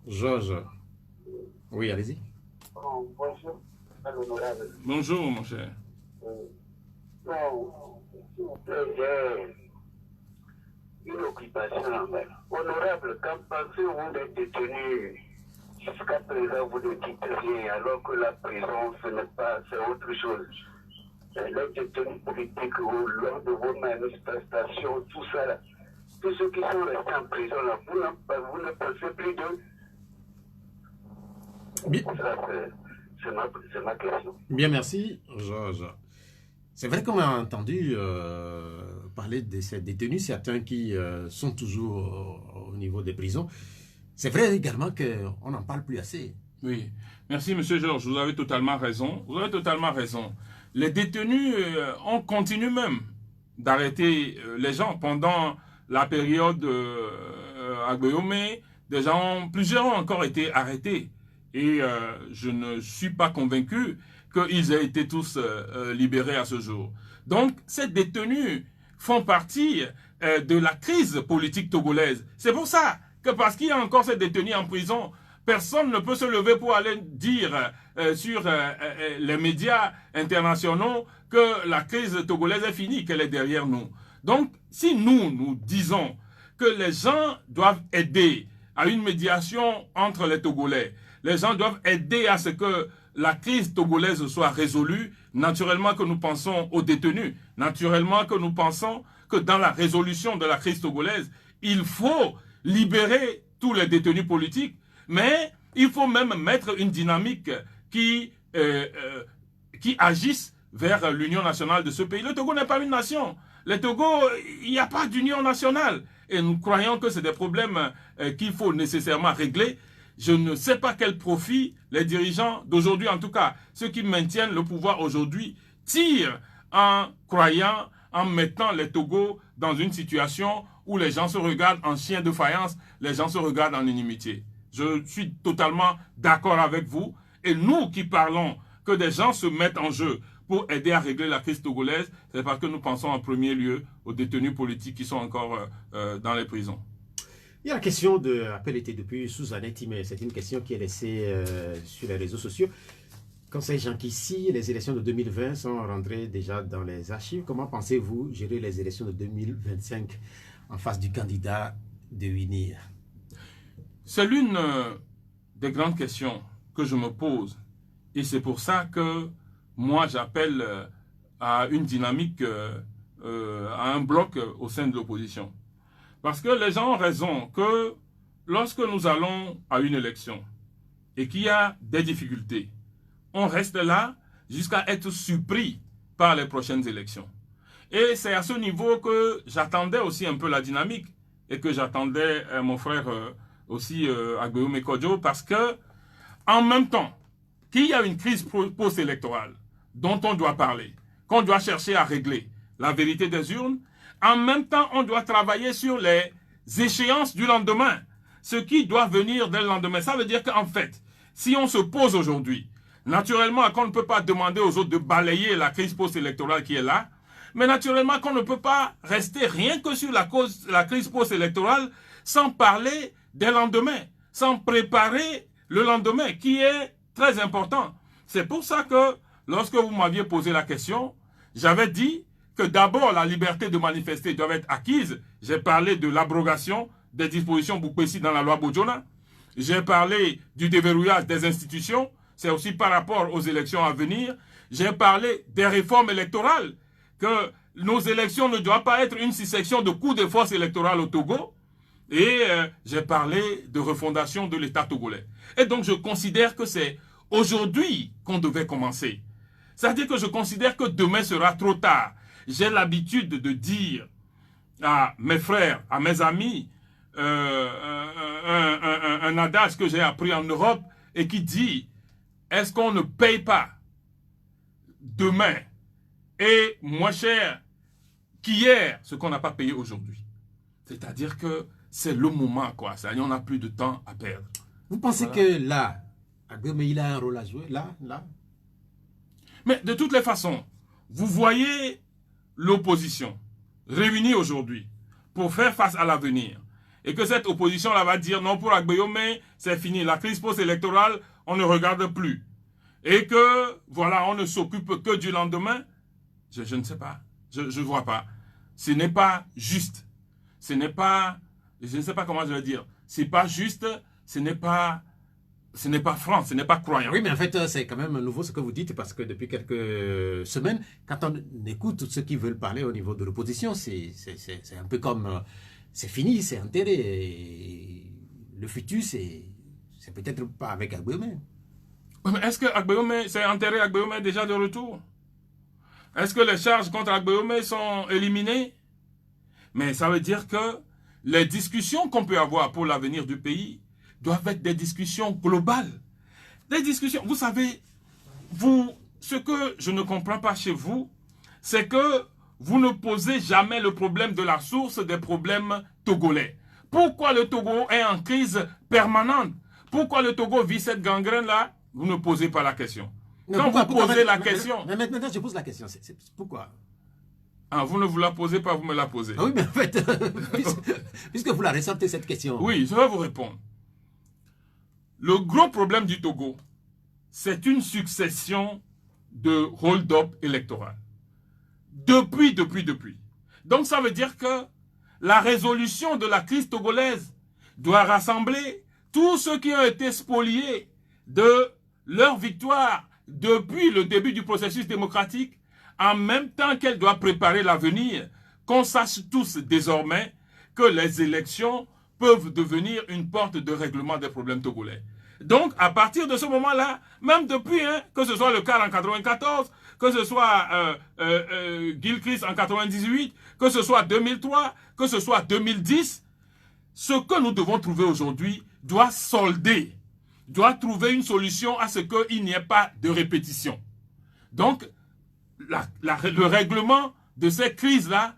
c'est Georges. Georges. Oui, allez-y. Oh, bonjour, à l'honorable. Bonjour, mon cher. Non, j'ai une occupation. Honorable, quand pensez-vous d'être détenu Jusqu'à présent, vous ne dites rien, alors que la prison, ce n'est pas, c'est autre chose. Les détenus politiques, lors de vos manifestations, tout ça, là, tous ceux qui sont restés en prison, là, vous ne pensez plus d'eux. Bien, Ça, c'est ma question. bien, merci, Georges. C'est vrai qu'on a entendu parler de ces détenus, certains qui sont toujours au niveau des prisons. C'est vrai également qu'on n'en parle plus assez. Oui, merci Monsieur Georges, vous avez totalement raison. Vous avez totalement raison. Les détenus, on continue même d'arrêter les gens pendant la période à Guillaume. Plusieurs ont encore été arrêtés. Et je ne suis pas convaincu qu'ils aient été tous libérés à ce jour. Donc, ces détenus font partie de la crise politique togolaise. C'est pour ça que parce qu'il y a encore ces détenus en prison, personne ne peut se lever pour aller dire sur les médias internationaux que la crise togolaise est finie, qu'elle est derrière nous. Donc, si nous disons que les gens doivent aider à une médiation entre les Togolais, les gens doivent aider à ce que la crise togolaise soit résolue, naturellement que nous pensons aux détenus, naturellement que nous pensons que dans la résolution de la crise togolaise, il faut libérer tous les détenus politiques, mais il faut même mettre une dynamique qui agisse vers l'union nationale de ce pays. Le Togo n'est pas une nation. Le Togo, il n'y a pas d'union nationale. Et nous croyons que c'est des problèmes qu'il faut nécessairement régler. Je ne sais pas quel profit les dirigeants d'aujourd'hui, en tout cas ceux qui maintiennent le pouvoir aujourd'hui, tirent en croyant, en mettant les Togos dans une situation où les gens se regardent en chien de faïence, les gens se regardent en inimitié. Je suis totalement d'accord avec vous. Et nous qui parlons que des gens se mettent en jeu pour aider à régler la crise togolaise, c'est parce que nous pensons en premier lieu aux détenus politiques qui sont encore dans les prisons. Il y a la question de l'appel était depuis Sous-Annetti, mais c'est une question qui est laissée sur les réseaux sociaux. Conseil Jean Kissi, les élections de 2020 sont rentrées déjà dans les archives. Comment pensez-vous gérer les élections de 2025 en face du candidat de UNIR? C'est l'une des grandes questions que je me pose. Et c'est pour ça que moi j'appelle à une dynamique, à un bloc au sein de l'opposition. Parce que les gens ont raison que lorsque nous allons à une élection et qu'il y a des difficultés, on reste là jusqu'à être surpris par les prochaines élections. Et c'est à ce niveau que j'attendais aussi un peu la dynamique et que j'attendais mon frère aussi Agbéoumé Kodjo, parce que en même temps qu'il y a une crise post-électorale dont on doit parler, qu'on doit chercher à régler, la vérité des urnes, en même temps, on doit travailler sur les échéances du lendemain. Ce qui doit venir dès le lendemain. Ça veut dire qu'en fait, si on se pose aujourd'hui, naturellement qu'on ne peut pas demander aux autres de balayer la crise post-électorale qui est là, mais naturellement qu'on ne peut pas rester rien que sur la crise post-électorale sans parler des lendemains, sans préparer le lendemain, qui est très important. C'est pour ça que, lorsque vous m'aviez posé la question, j'avais dit que d'abord la liberté de manifester doit être acquise. J'ai parlé de l'abrogation des dispositions Boukpessi dans la loi Bodjona. J'ai parlé du déverrouillage des institutions. C'est aussi par rapport aux élections à venir. J'ai parlé des réformes électorales, que nos élections ne doivent pas être une succession de coups de force électorale au Togo. Et j'ai parlé de refondation de l'État togolais. Et donc je considère que c'est aujourd'hui qu'on devait commencer. C'est-à-dire que je considère que demain sera trop tard. J'ai l'habitude de dire à mes frères, à mes amis, un adage que j'ai appris en Europe et qui dit, est-ce qu'on ne paye pas demain et moins cher qu'hier ce qu'on n'a pas payé aujourd'hui? C'est-à-dire que c'est le moment, quoi. On n'a plus de temps à perdre. Vous pensez que là, Agbéoumé, il a un rôle à jouer? Là? Mais de toutes les façons, vous voyez l'opposition réunie aujourd'hui pour faire face à l'avenir. Et que cette opposition-là va dire non, pour Agbéoumé, c'est fini. La crise post-électorale, on ne regarde plus. Et que, voilà, on ne s'occupe que du lendemain. Je ne sais pas. Je ne vois pas. Ce n'est pas juste. Ce n'est pas, je ne sais pas comment je vais dire. Ce n'est pas juste, ce n'est pas ce n'est pas franc, ce n'est pas croyant. Oui, mais en fait, c'est quand même nouveau ce que vous dites, parce que depuis quelques semaines, quand on écoute ceux qui veulent parler au niveau de l'opposition, c'est un peu comme, c'est fini, c'est enterré. Et le futur, c'est peut-être pas avec Agbéomé. Oui, mais est-ce que Agbéomé, c'est enterré Agbéomé déjà de retour? Est-ce que les charges contre Agbéomé sont éliminées? Mais ça veut dire que les discussions qu'on peut avoir pour l'avenir du pays doivent être des discussions globales. Des discussions, vous savez, ce que je ne comprends pas chez vous, c'est que vous ne posez jamais le problème de la source des problèmes togolais. Pourquoi le Togo est en crise permanente? Pourquoi le Togo vit cette gangrène-là? Vous ne posez pas la question. Quand vous posez la question... Mais maintenant, je pose la question. Pourquoi? Ah, vous ne vous la posez pas, vous me la posez. Ah oui, mais en fait, puisque vous la ressortez cette question. Oui, je vais vous répondre. Le gros problème du Togo, c'est une succession de hold-up électoral. Depuis. Donc ça veut dire que la résolution de la crise togolaise doit rassembler tous ceux qui ont été spoliés de leur victoire depuis le début du processus démocratique, en même temps qu'elle doit préparer l'avenir, qu'on sache tous désormais que les élections peuvent devenir une porte de règlement des problèmes togolais. Donc, à partir de ce moment-là, même depuis, que ce soit le CAR en 94, que ce soit Gilchrist en 98, que ce soit 2003, que ce soit 2010, ce que nous devons trouver aujourd'hui doit solder, doit trouver une solution à ce qu'il n'y ait pas de répétition. Donc, le règlement de ces crises-là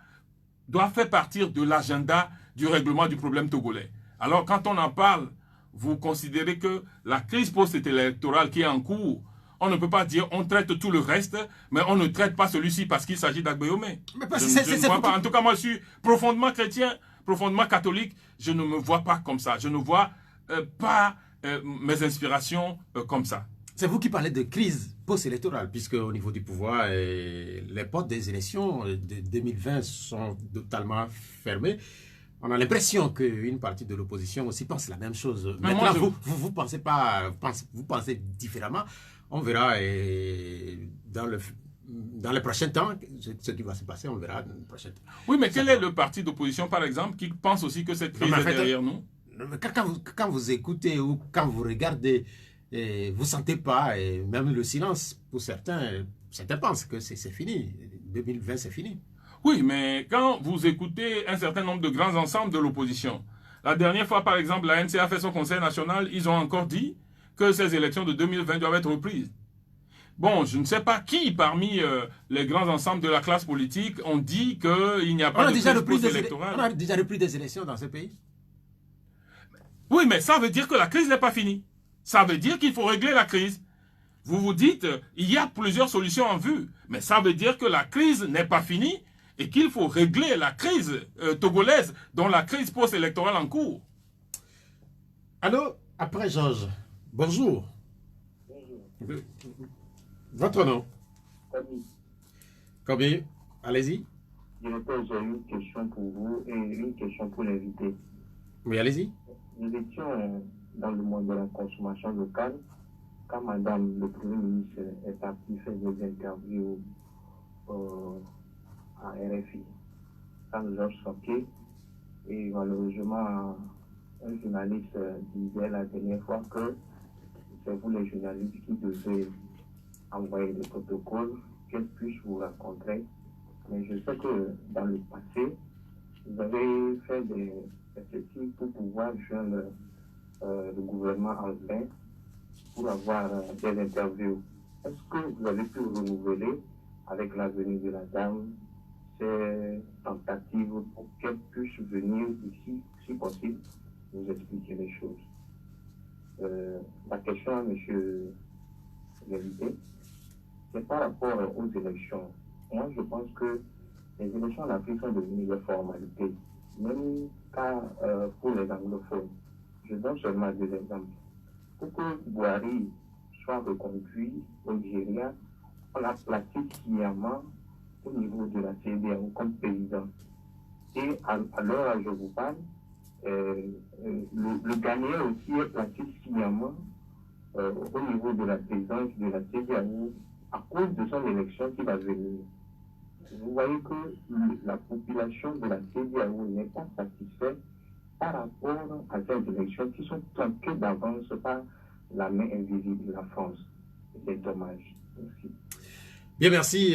doit faire partir de l'agenda du règlement du problème togolais. Alors, quand on en parle, vous considérez que la crise post-électorale qui est en cours, on ne peut pas dire on traite tout le reste, mais on ne traite pas celui-ci parce qu'il s'agit d'Agbéomé. Je ne vois pas. En tout cas, moi, je suis profondément chrétien, profondément catholique. Je ne me vois pas comme ça. Je ne vois pas mes inspirations comme ça. C'est vous qui parlez de crise post-électorale, puisque au niveau du pouvoir, les portes des élections de 2020 sont totalement fermées. On a l'impression qu'une partie de l'opposition aussi pense la même chose. Mais maintenant, vous pensez pas, vous pensez différemment. On verra dans les prochains temps ce qui va se passer. On verra dans les prochains temps. Oui, mais quel est le parti d'opposition, par exemple, qui pense aussi que cette crise est derrière nous? Quand vous écoutez ou quand vous regardez, vous ne sentez pas, et même le silence, pour certains pensent que c'est fini. 2020, c'est fini. Oui, mais quand vous écoutez un certain nombre de grands ensembles de l'opposition, la dernière fois, par exemple, la NCA a fait son conseil national, ils ont encore dit que ces élections de 2020 doivent être reprises. Bon, je ne sais pas qui parmi les grands ensembles de la classe politique ont dit qu'il n'y a pas de crise post-électorale. On a déjà repris des élections dans ce pays. Oui, mais ça veut dire que la crise n'est pas finie. Ça veut dire qu'il faut régler la crise. Vous vous dites, il y a plusieurs solutions en vue, mais ça veut dire que la crise n'est pas finie et qu'il faut régler la crise togolaise, dont la crise post-électorale en cours. Allô, après Georges, bonjour. Bonjour. Votre nom? Camille. Combien? Allez-y. J'ai une question pour vous et une question pour l'invité. Oui, allez-y. Nous étions dans le monde de la consommation locale quand Madame le Premier ministre est partie faire des interviews à RFI. Ça nous a choqué et malheureusement un journaliste disait la dernière fois que c'est vous les journalistes qui devez envoyer des protocoles qu'elle puisse vous rencontrer. Mais je sais que dans le passé, vous avez fait des effectifs pour pouvoir joindre le gouvernement anglais pour avoir des interviews. Est-ce que vous avez pu renouveler avec la venue de la dame ces tentatives pour qu'elle puisse venir ici, si possible, nous expliquer les choses? La question à M. l'invité, c'est par rapport aux élections. Moi, je pense que les élections en Afrique sont devenues des formalités, même pour les anglophones. Je donne seulement deux exemples. Pour que Buhari soit reconduit au Nigeria, on l'a placé sciemment au niveau de la CEDEAO comme président. Et à l'heure où je vous parle, le Ghanéen aussi est placé sciemment au niveau de la présidence de la CEDEAO à cause de son élection qui va venir. Vous voyez que la population de la CEDEAO n'est pas satisfaite par rapport à ces élections qui sont tronquées d'avance par la main invisible de la France. C'est dommage. Merci. Bien, merci,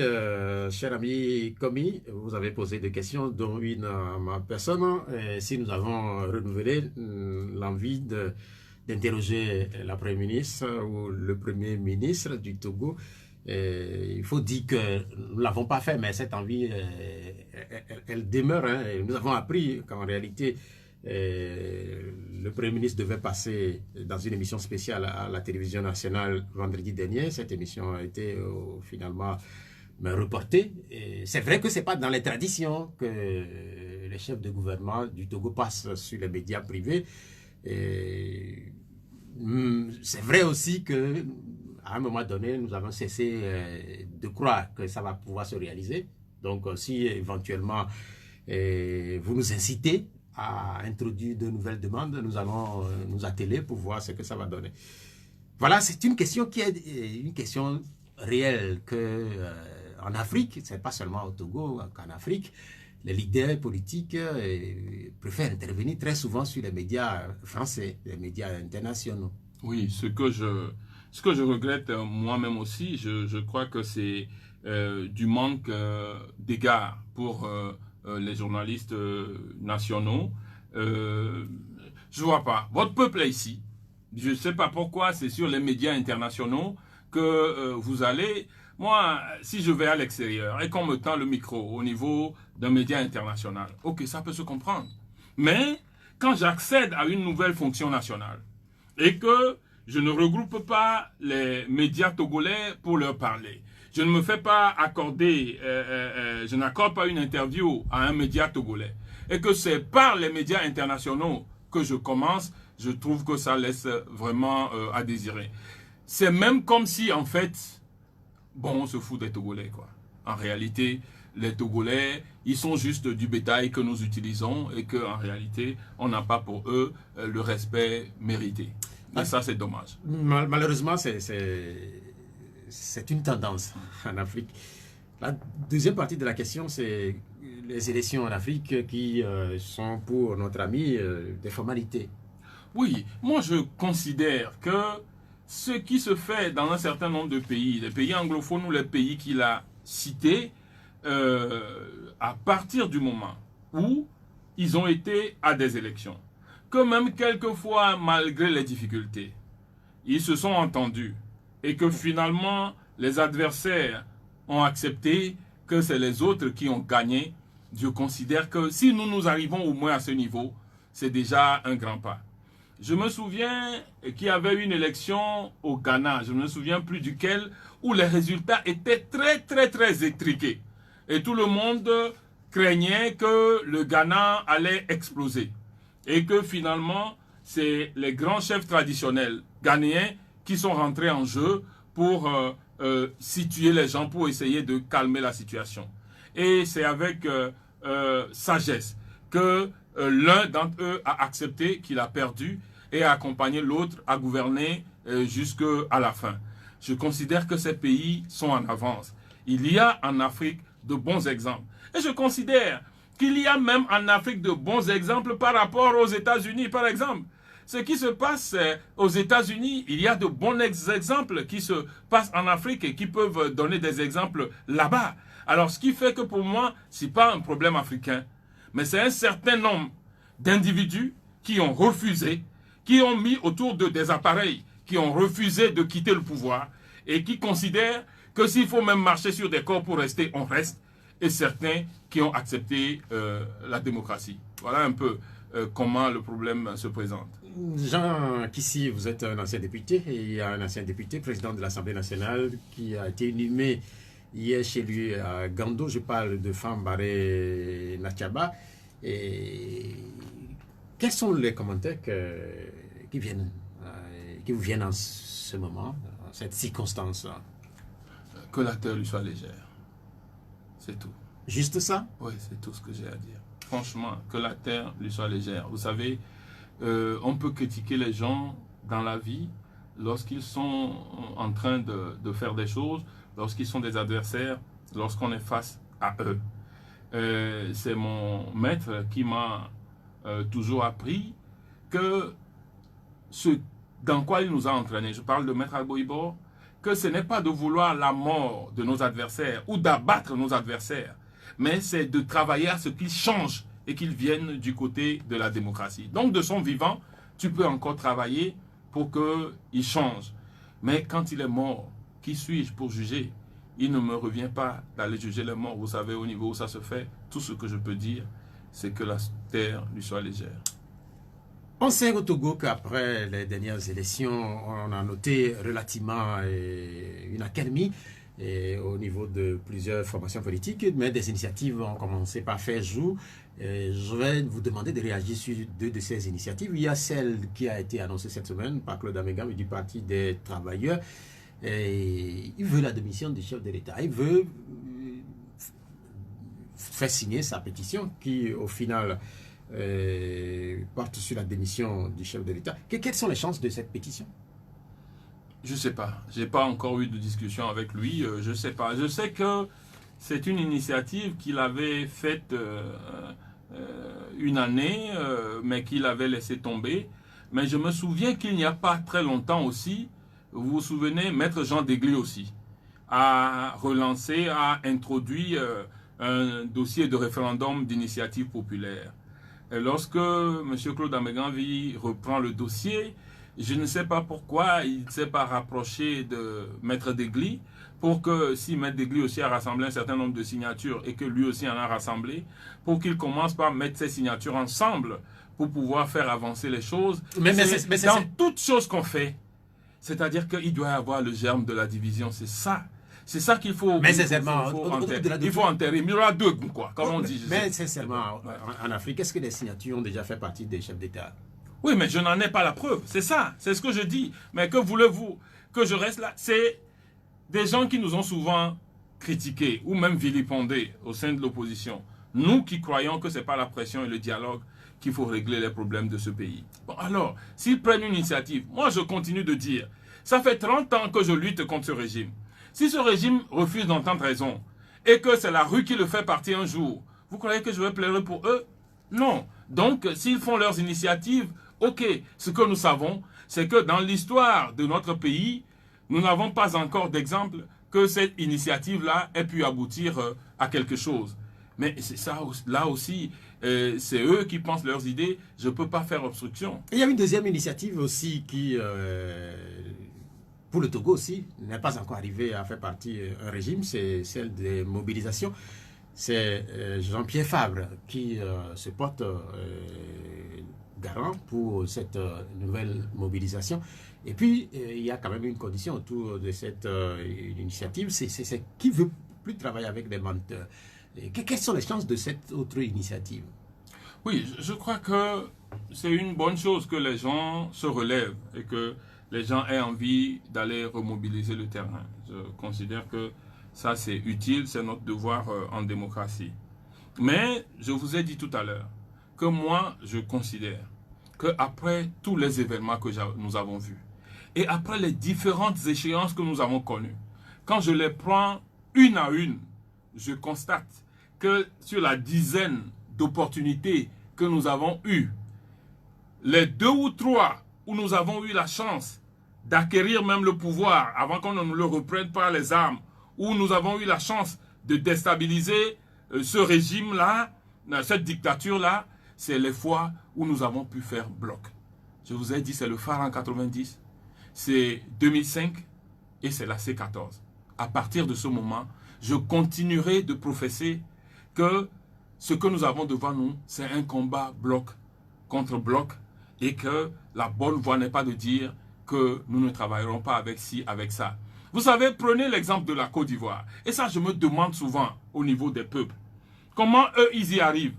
cher ami Komi. Vous avez posé des questions, dont une à ma personne. Et si nous avons renouvelé l'envie d'interroger la Première ministre ou le Premier ministre du Togo, il faut dire que nous ne l'avons pas fait, mais cette envie, elle demeure. Hein. Nous avons appris qu'en réalité, le Premier ministre devait passer dans une émission spéciale à la télévision nationale vendredi dernier. Cette émission a été finalement reportée. C'est vrai que ce n'est pas dans les traditions que les chefs de gouvernement du Togo passent sur les médias privés. C'est vrai aussi que à un moment donné, nous avons cessé de croire que ça va pouvoir se réaliser. Donc, si éventuellement vous nous incitez à introduire de nouvelles demandes, nous allons nous atteler pour voir ce que ça va donner. Voilà, c'est une question qui est une question réelle que en Afrique, c'est pas seulement au Togo qu'en Afrique, les leaders politiques préfèrent intervenir très souvent sur les médias français, les médias internationaux. Oui, ce que je regrette moi-même aussi, je crois que c'est du manque d'égard pour les journalistes nationaux. Je vois pas. Votre peuple est ici. Je ne sais pas pourquoi c'est sur les médias internationaux que vous allez. Moi, si je vais à l'extérieur et qu'on me tend le micro au niveau d'un média international, ok, ça peut se comprendre. Mais quand j'accède à une nouvelle fonction nationale et que je ne regroupe pas les médias togolais pour leur parler, je ne me fais pas accorder, je n'accorde pas une interview à un média togolais, et que c'est par les médias internationaux que je commence, je trouve que ça laisse vraiment à désirer. C'est même comme si, en fait, bon, on se fout des Togolais, quoi. En réalité, les Togolais, ils sont juste du bétail que nous utilisons et qu'en réalité, on n'a pas pour eux le respect mérité. Et ça, c'est dommage. Malheureusement, c'est une tendance en Afrique. La deuxième partie de la question, c'est les élections en Afrique qui sont pour notre ami des formalités. Oui, moi je considère que ce qui se fait dans un certain nombre de pays, les pays anglophones ou les pays qu'il a cités, à partir du moment où ils ont été à des élections, que même quelquefois, malgré les difficultés, ils se sont entendus et que finalement, les adversaires ont accepté que c'est les autres qui ont gagné, je considère que si nous arrivons au moins à ce niveau, c'est déjà un grand pas. Je me souviens qu'il y avait une élection au Ghana, je ne me souviens plus duquel, où les résultats étaient très étriqués. Et tout le monde craignait que le Ghana allait exploser. Et que finalement, c'est les grands chefs traditionnels ghanéens qui sont rentrés en jeu pour situer les gens, pour essayer de calmer la situation. Et c'est avec sagesse que l'un d'entre eux a accepté qu'il a perdu et a accompagné l'autre à gouverner jusqu'à la fin. Je considère que ces pays sont en avance. Il y a en Afrique de bons exemples. Et je considère qu'il y a même en Afrique de bons exemples par rapport aux États-Unis, par exemple. Ce qui se passe aux États-Unis, il y a de bons exemples qui se passent en Afrique et qui peuvent donner des exemples là-bas. Alors, ce qui fait que pour moi, ce n'est pas un problème africain, mais c'est un certain nombre d'individus qui ont refusé, qui ont mis autour d'eux des appareils, qui ont refusé de quitter le pouvoir et qui considèrent que s'il faut même marcher sur des corps pour rester, on reste. Et certains qui ont accepté la démocratie. Voilà un peu comment le problème se présente. Jean Kissi, vous êtes un ancien député, et il y a un ancien député, président de l'Assemblée nationale, qui a été inhumé hier chez lui à Gando. Je parle de Fambaré Natchaba. Et quels sont les commentaires qui vous viennent en ce moment, en cette circonstance-là? Que la terre lui soit légère. C'est tout. Juste ça? Oui, c'est tout ce que j'ai à dire. Franchement, que la terre lui soit légère. Vous savez, on peut critiquer les gens dans la vie, lorsqu'ils sont en train de faire des choses, lorsqu'ils sont des adversaires, lorsqu'on est face à eux. C'est mon maître qui m'a toujours appris que ce dans quoi il nous a entraînés, je parle de maître Agbo-Ibor, que ce n'est pas de vouloir la mort de nos adversaires ou d'abattre nos adversaires, mais c'est de travailler à ce qu'ils changent et qu'ils viennent du côté de la démocratie. Donc de son vivant, tu peux encore travailler pour qu'il change. Mais quand il est mort, qui suis-je pour juger? Il ne me revient pas d'aller juger les morts. Vous savez, au niveau où ça se fait, tout ce que je peux dire, c'est que la terre lui soit légère. On sait au Togo qu'après les dernières élections, on a noté relativement une accalmie au niveau de plusieurs formations politiques, mais des initiatives ont commencé par faire jour. Je vais vous demander de réagir sur deux de ces initiatives. Il y a celle qui a été annoncée cette semaine par Claude Amegam du Parti des Travailleurs. Il veut la démission du chef de l'État. Il veut faire signer sa pétition qui, au final, porte sur la démission du chef de l'État. Quelles sont les chances de cette pétition? Je ne sais pas. Je n'ai pas encore eu de discussion avec lui. Je ne sais pas. Je sais que c'est une initiative qu'il avait faite une année, mais qu'il avait laissé tomber. Mais je me souviens qu'il n'y a pas très longtemps aussi, vous vous souvenez, Maître Jean Degli aussi a relancé, a introduit un dossier de référendum d'initiative populaire. Et lorsque M. Claude Ameganvi reprend le dossier, je ne sais pas pourquoi il ne s'est pas rapproché de Maître Degli pour que si Maître Degli aussi a rassemblé un certain nombre de signatures et que lui aussi en a rassemblé, pour qu'il commence par mettre ces signatures ensemble pour pouvoir faire avancer les choses. Mais dans toutes choses qu'on fait, c'est-à-dire qu'il doit y avoir le germe de la division, c'est ça. C'est ça qu'il faut. Mais c'est seulement. Il faut enterrer. Il y aura deux, quoi, comme on dit. Mais c'est seulement en Afrique. Est-ce que les signatures ont déjà fait partie des chefs d'État? Oui, mais je n'en ai pas la preuve. C'est ça. C'est ce que je dis. Mais que voulez-vous que je reste là? C'est des gens qui nous ont souvent critiqués ou même vilipendés au sein de l'opposition. Nous qui croyons que ce n'est pas la pression et le dialogue qu'il faut régler les problèmes de ce pays. Bon, alors, s'ils prennent une initiative, moi je continue de dire, ça fait 30 ans que je lutte contre ce régime. Si ce régime refuse d'entendre raison et que c'est la rue qui le fait partir un jour, vous croyez que je vais pleurer pour eux? Non. Donc, s'ils font leurs initiatives, ok. Ce que nous savons, c'est que dans l'histoire de notre pays, nous n'avons pas encore d'exemple que cette initiative-là ait pu aboutir à quelque chose. Mais c'est ça, là aussi, c'est eux qui pensent leurs idées. Je ne peux pas faire obstruction. Il y a une deuxième initiative aussi qui... pour le Togo aussi, n'est pas encore arrivé à faire partie d'un régime, c'est celle des mobilisations. C'est Jean-Pierre Fabre qui se porte garant pour cette nouvelle mobilisation. Et puis, il y a quand même une condition autour de cette initiative, c'est qui veut plus travailler avec des menteurs. Quelles sont les chances de cette autre initiative? Oui, je crois que c'est une bonne chose que les gens se relèvent et que les gens aient envie d'aller remobiliser le terrain. Je considère que ça c'est utile, c'est notre devoir en démocratie. Mais je vous ai dit tout à l'heure que moi je considère qu'après tous les événements que nous avons vus et après les différentes échéances que nous avons connues, quand je les prends une à une, je constate que sur la dizaine d'opportunités que nous avons eues, les 2 ou 3 où nous avons eu la chance d'acquérir même le pouvoir avant qu'on ne nous le reprenne par les armes, où nous avons eu la chance de déstabiliser ce régime-là, cette dictature-là, c'est les fois où nous avons pu faire bloc. Je vous ai dit, c'est le phare en 90, c'est 2005 et c'est la C14. À partir de ce moment, je continuerai de professer que ce que nous avons devant nous, c'est un combat bloc contre bloc et que la bonne voie n'est pas de dire que nous ne travaillerons pas avec ci, avec ça. Vous savez, prenez l'exemple de la Côte d'Ivoire. Et ça, je me demande souvent au niveau des peuples. Comment eux, ils y arrivent?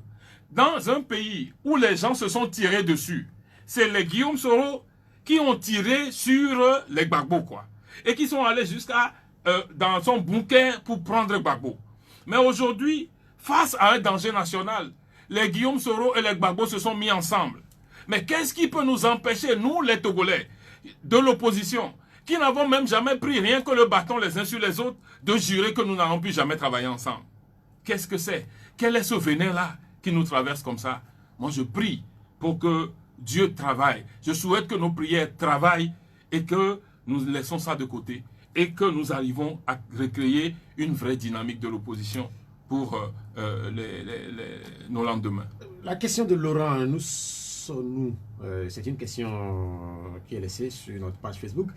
Dans un pays où les gens se sont tirés dessus, c'est les Guillaume Soro qui ont tiré sur les Gbagbo, quoi. Et qui sont allés jusqu'à dans son bunker pour prendre Gbagbo. Mais aujourd'hui, face à un danger national, les Guillaume Soro et les Gbagbo se sont mis ensemble. Mais qu'est-ce qui peut nous empêcher, nous les Togolais? de l'opposition, qui n'avons même jamais pris rien que le bâton les uns sur les autres, de jurer que nous n'allons plus jamais travailler ensemble. Qu'est-ce que c'est? Quel est ce venin-là qui nous traverse comme ça? Moi, je prie pour que Dieu travaille. Je souhaite que nos prières travaillent et que nous laissons ça de côté et que nous arrivons à recréer une vraie dynamique de l'opposition pour nos lendemains. La question de Laurent, nous sommes-nous? C'est une question qui est laissée sur notre page Facebook.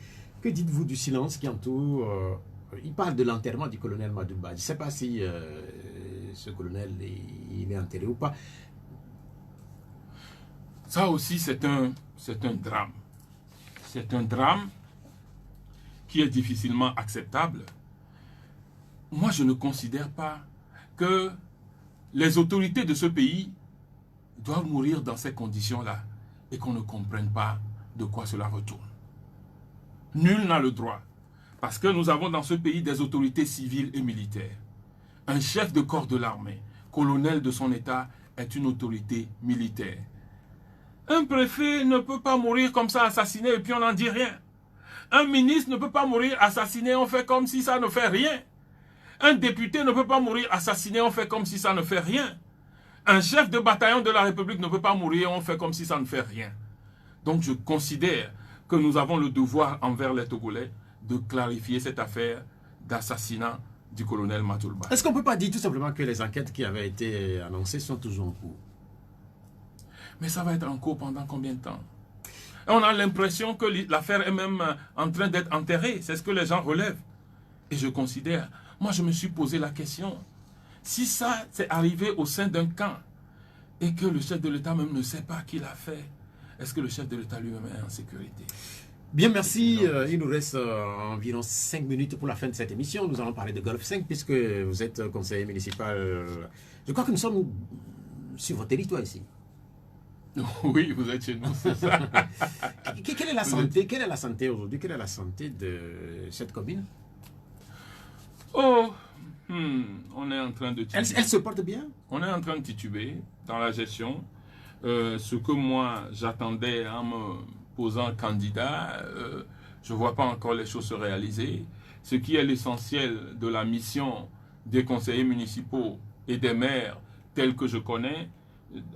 Que dites-vous du silence qui entoure... il parle de l'enterrement du colonel Madouba. Je ne sais pas si ce colonel il est enterré ou pas. Ça aussi, c'est un drame. C'est un drame qui est difficilement acceptable. Moi, je ne considère pas que les autorités de ce pays doivent mourir dans ces conditions-là et qu'on ne comprenne pas de quoi cela retourne. Nul n'a le droit. Parce que nous avons dans ce pays des autorités civiles et militaires. Un chef de corps de l'armée, colonel de son État, est une autorité militaire. Un préfet ne peut pas mourir comme ça, assassiné, et puis on n'en dit rien. Un ministre ne peut pas mourir assassiné, on fait comme si ça ne fait rien. Un député ne peut pas mourir assassiné, on fait comme si ça ne fait rien. Un chef de bataillon de la République ne peut pas mourir, on fait comme si ça ne fait rien. Donc je considère que nous avons le devoir envers les Togolais de clarifier cette affaire d'assassinat du colonel Matulba. Est-ce qu'on ne peut pas dire tout simplement que les enquêtes qui avaient été annoncées sont toujours en cours? Mais ça va être en cours pendant combien de temps? On a l'impression que l'affaire est même en train d'être enterrée. C'est ce que les gens relèvent. Et je considère, moi je me suis posé la question, si ça c'est arrivé au sein d'un camp et que le chef de l'État même ne sait pas qui l'a fait, est-ce que le chef de l'État lui-même est en sécurité? Bien, merci. Il nous reste environ 5 minutes pour la fin de cette émission. Nous allons parler de Golf 5 puisque vous êtes conseiller municipal. Je crois que nous sommes sur votre territoire ici. Oui, vous êtes chez nous, c'est ça. Quelle est la santé, quelle est la santé aujourd'hui? Quelle est la santé de cette commune? Oh, on est en train de tituber. Elle se porte bien? On est en train de tituber dans la gestion. Ce que moi j'attendais en me posant candidat, je ne vois pas encore les choses se réaliser. Ce qui est l'essentiel de la mission des conseillers municipaux et des maires tels que je connais,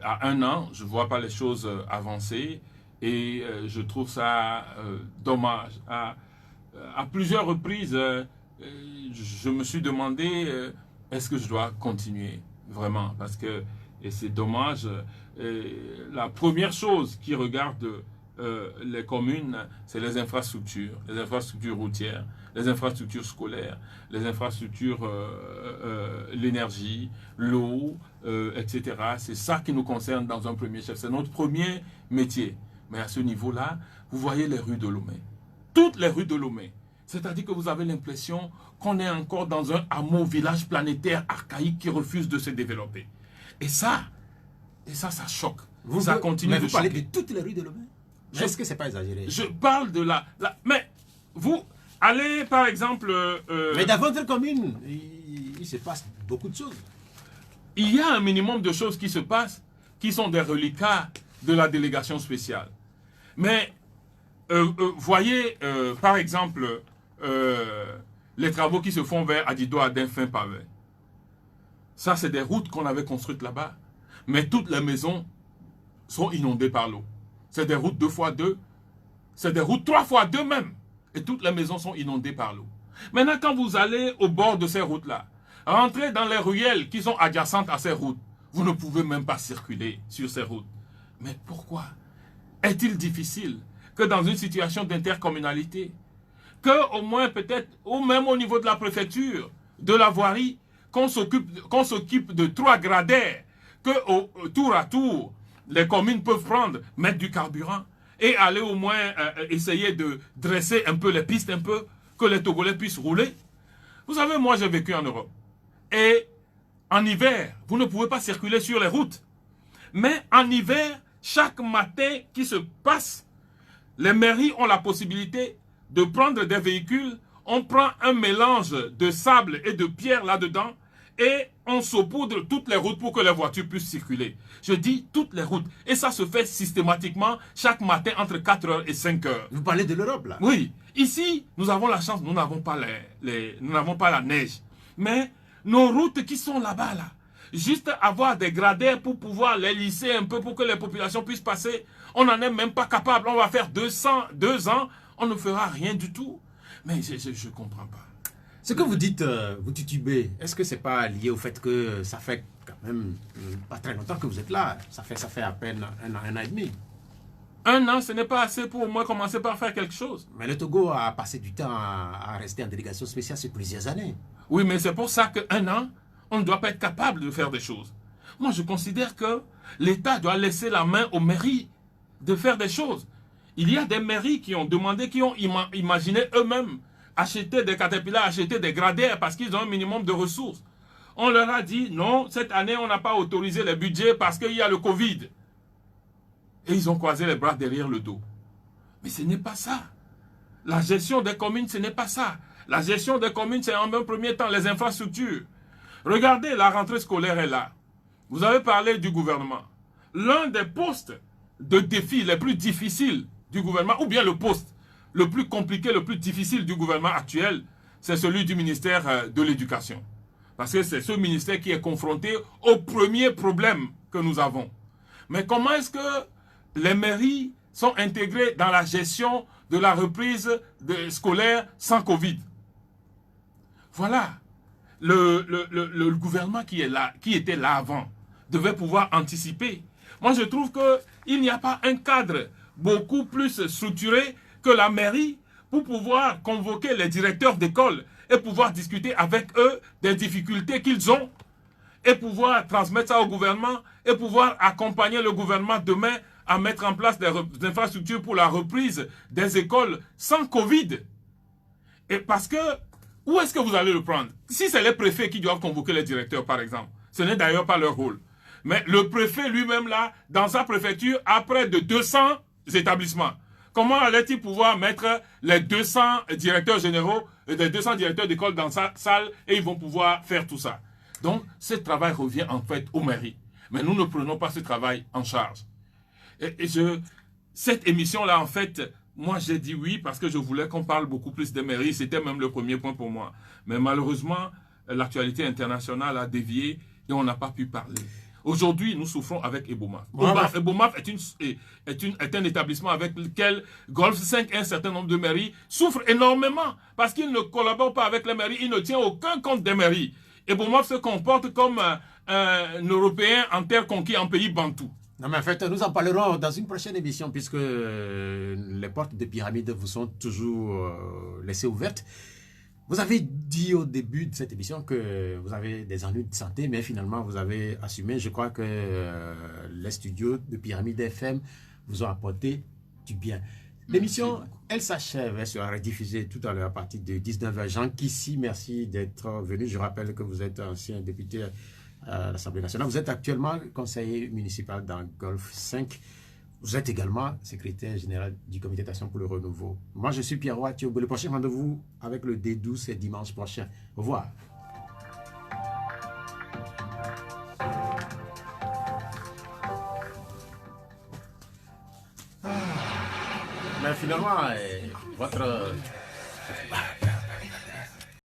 à 1 an, je ne vois pas les choses avancer et je trouve ça dommage. À plusieurs reprises, je me suis demandé est-ce que je dois continuer vraiment, parce que, et c'est dommage, la première chose qui regarde les communes, c'est les infrastructures routières, les infrastructures scolaires, les infrastructures, l'énergie, l'eau, etc. C'est ça qui nous concerne dans un premier chef. C'est notre premier métier. Mais à ce niveau-là, vous voyez les rues de Lomé. Toutes les rues de Lomé. C'est-à-dire que vous avez l'impression qu'on est encore dans un hameau village planétaire archaïque qui refuse de se développer. Et ça choque. Ça continue de choquer. Vous parlez de toutes les rues de Lomé? Est-ce que c'est pas exagéré? Je parle de mais vous allez par exemple... mais dans votre commune, il se passe beaucoup de choses. Il y a un minimum de choses qui se passent, qui sont des reliquats de la délégation spéciale. Mais voyez par exemple les travaux qui se font vers Adido Adin fin pavé. Ça c'est des routes qu'on avait construites là-bas. Mais toutes les maisons sont inondées par l'eau. C'est des routes 2x2, c'est des routes 3x2 même. Et toutes les maisons sont inondées par l'eau. Maintenant, quand vous allez au bord de ces routes-là, rentrez dans les ruelles qui sont adjacentes à ces routes, vous ne pouvez même pas circuler sur ces routes. Mais pourquoi est-il difficile que dans une situation d'intercommunalité, que au moins peut-être, ou même au niveau de la préfecture, de la voirie, qu'on s'occupe de 3 gradaires, que tour à tour, les communes peuvent prendre, mettre du carburant et aller au moins essayer de dresser un peu les pistes, un peu, que les Togolais puissent rouler. Vous savez, moi j'ai vécu en Europe. Et en hiver, vous ne pouvez pas circuler sur les routes. Mais en hiver, chaque matin qui se passe, les mairies ont la possibilité de prendre des véhicules. On prend un mélange de sable et de pierre là-dedans et on saupoudre toutes les routes pour que les voitures puissent circuler. Je dis toutes les routes. Et ça se fait systématiquement chaque matin entre 4h et 5h. Vous parlez de l'Europe, là? Oui. Ici, nous avons la chance, nous n'avons pas, nous n'avons pas la neige. Mais nos routes qui sont là-bas, là, juste avoir des gradins pour pouvoir les lisser un peu pour que les populations puissent passer, on n'en est même pas capable. On va faire 2 ans, on ne fera rien du tout. Mais je ne comprends pas. Ce que vous dites, vous titubez, est-ce que c'est pas lié au fait que ça fait quand même pas très longtemps que vous êtes là? Ça fait à peine un an et demi. 1 an, ce n'est pas assez pour au moins commencer par faire quelque chose. Mais le Togo a passé du temps à rester en délégation spéciale sur plusieurs années. Oui, mais c'est pour ça qu'1 an, on ne doit pas être capable de faire des choses. Moi, je considère que l'État doit laisser la main aux mairies de faire des choses. Il y a des mairies qui ont demandé, qui ont imaginé eux-mêmes acheter des caterpillars, acheter des gradaires parce qu'ils ont un minimum de ressources. On leur a dit, non, cette année, on n'a pas autorisé les budgets parce qu'il y a le Covid. Et ils ont croisé les bras derrière le dos. Mais ce n'est pas ça. La gestion des communes, ce n'est pas ça. La gestion des communes, c'est en un premier temps les infrastructures. Regardez, la rentrée scolaire est là. Vous avez parlé du gouvernement. L'un des postes de défi les plus difficiles du gouvernement, ou bien le poste le plus compliqué, le plus difficile du gouvernement actuel, c'est celui du ministère de l'Éducation. Parce que c'est ce ministère qui est confronté au premier problème que nous avons. Mais comment est-ce que les mairies sont intégrées dans la gestion de la reprise scolaire sans Covid? Voilà. Le gouvernement qui était là avant, devait pouvoir anticiper. Moi, je trouve qu'il n'y a pas un cadre beaucoup plus structuré que la mairie pour pouvoir convoquer les directeurs d'école et pouvoir discuter avec eux des difficultés qu'ils ont et pouvoir transmettre ça au gouvernement et pouvoir accompagner le gouvernement demain à mettre en place des infrastructures pour la reprise des écoles sans Covid. Et parce que, où est-ce que vous allez le prendre? Si c'est les préfets qui doivent convoquer les directeurs, par exemple, ce n'est d'ailleurs pas leur rôle. Mais le préfet lui-même, là, dans sa préfecture, a près de 200 établissements. Comment allait-il pouvoir mettre les 200 directeurs généraux, les 200 directeurs d'école dans sa salle et ils vont pouvoir faire tout ça? Donc, ce travail revient en fait aux mairies. Mais nous ne prenons pas ce travail en charge. Cette émission-là, en fait, moi j'ai dit oui parce que je voulais qu'on parle beaucoup plus des mairies. C'était même le premier point pour moi. Mais malheureusement, l'actualité internationale a dévié et on n'a pas pu parler. Aujourd'hui, nous souffrons avec Ebomaf. Ebomaf est un établissement avec lequel Golf 5 et un certain nombre de mairies souffrent énormément parce qu'il ne collabore pas avec les mairies, il ne tient aucun compte des mairies. Ebomaf se comporte comme un Européen en terre conquis en pays bantou. Non, mais en fait, nous en parlerons dans une prochaine émission puisque les portes de pyramide vous sont toujours laissées ouvertes. Vous avez dit au début de cette émission que vous avez des ennuis de santé, mais finalement vous avez assumé. Je crois que les studios de Pyramide FM vous ont apporté du bien. L'émission, elle s'achève, elle sera rediffusée tout à l'heure à partir de 19h. Jean Kissi, merci d'être venu. Je rappelle que vous êtes ancien député à l'Assemblée nationale. Vous êtes actuellement conseiller municipal dans Golf 5. Vous êtes également secrétaire général du Comité d'action pour le renouveau. Moi, je suis Pierre Roy Thiobo. Le prochain rendez-vous avec le D12, c'est dimanche prochain. Au revoir. Mais finalement, votre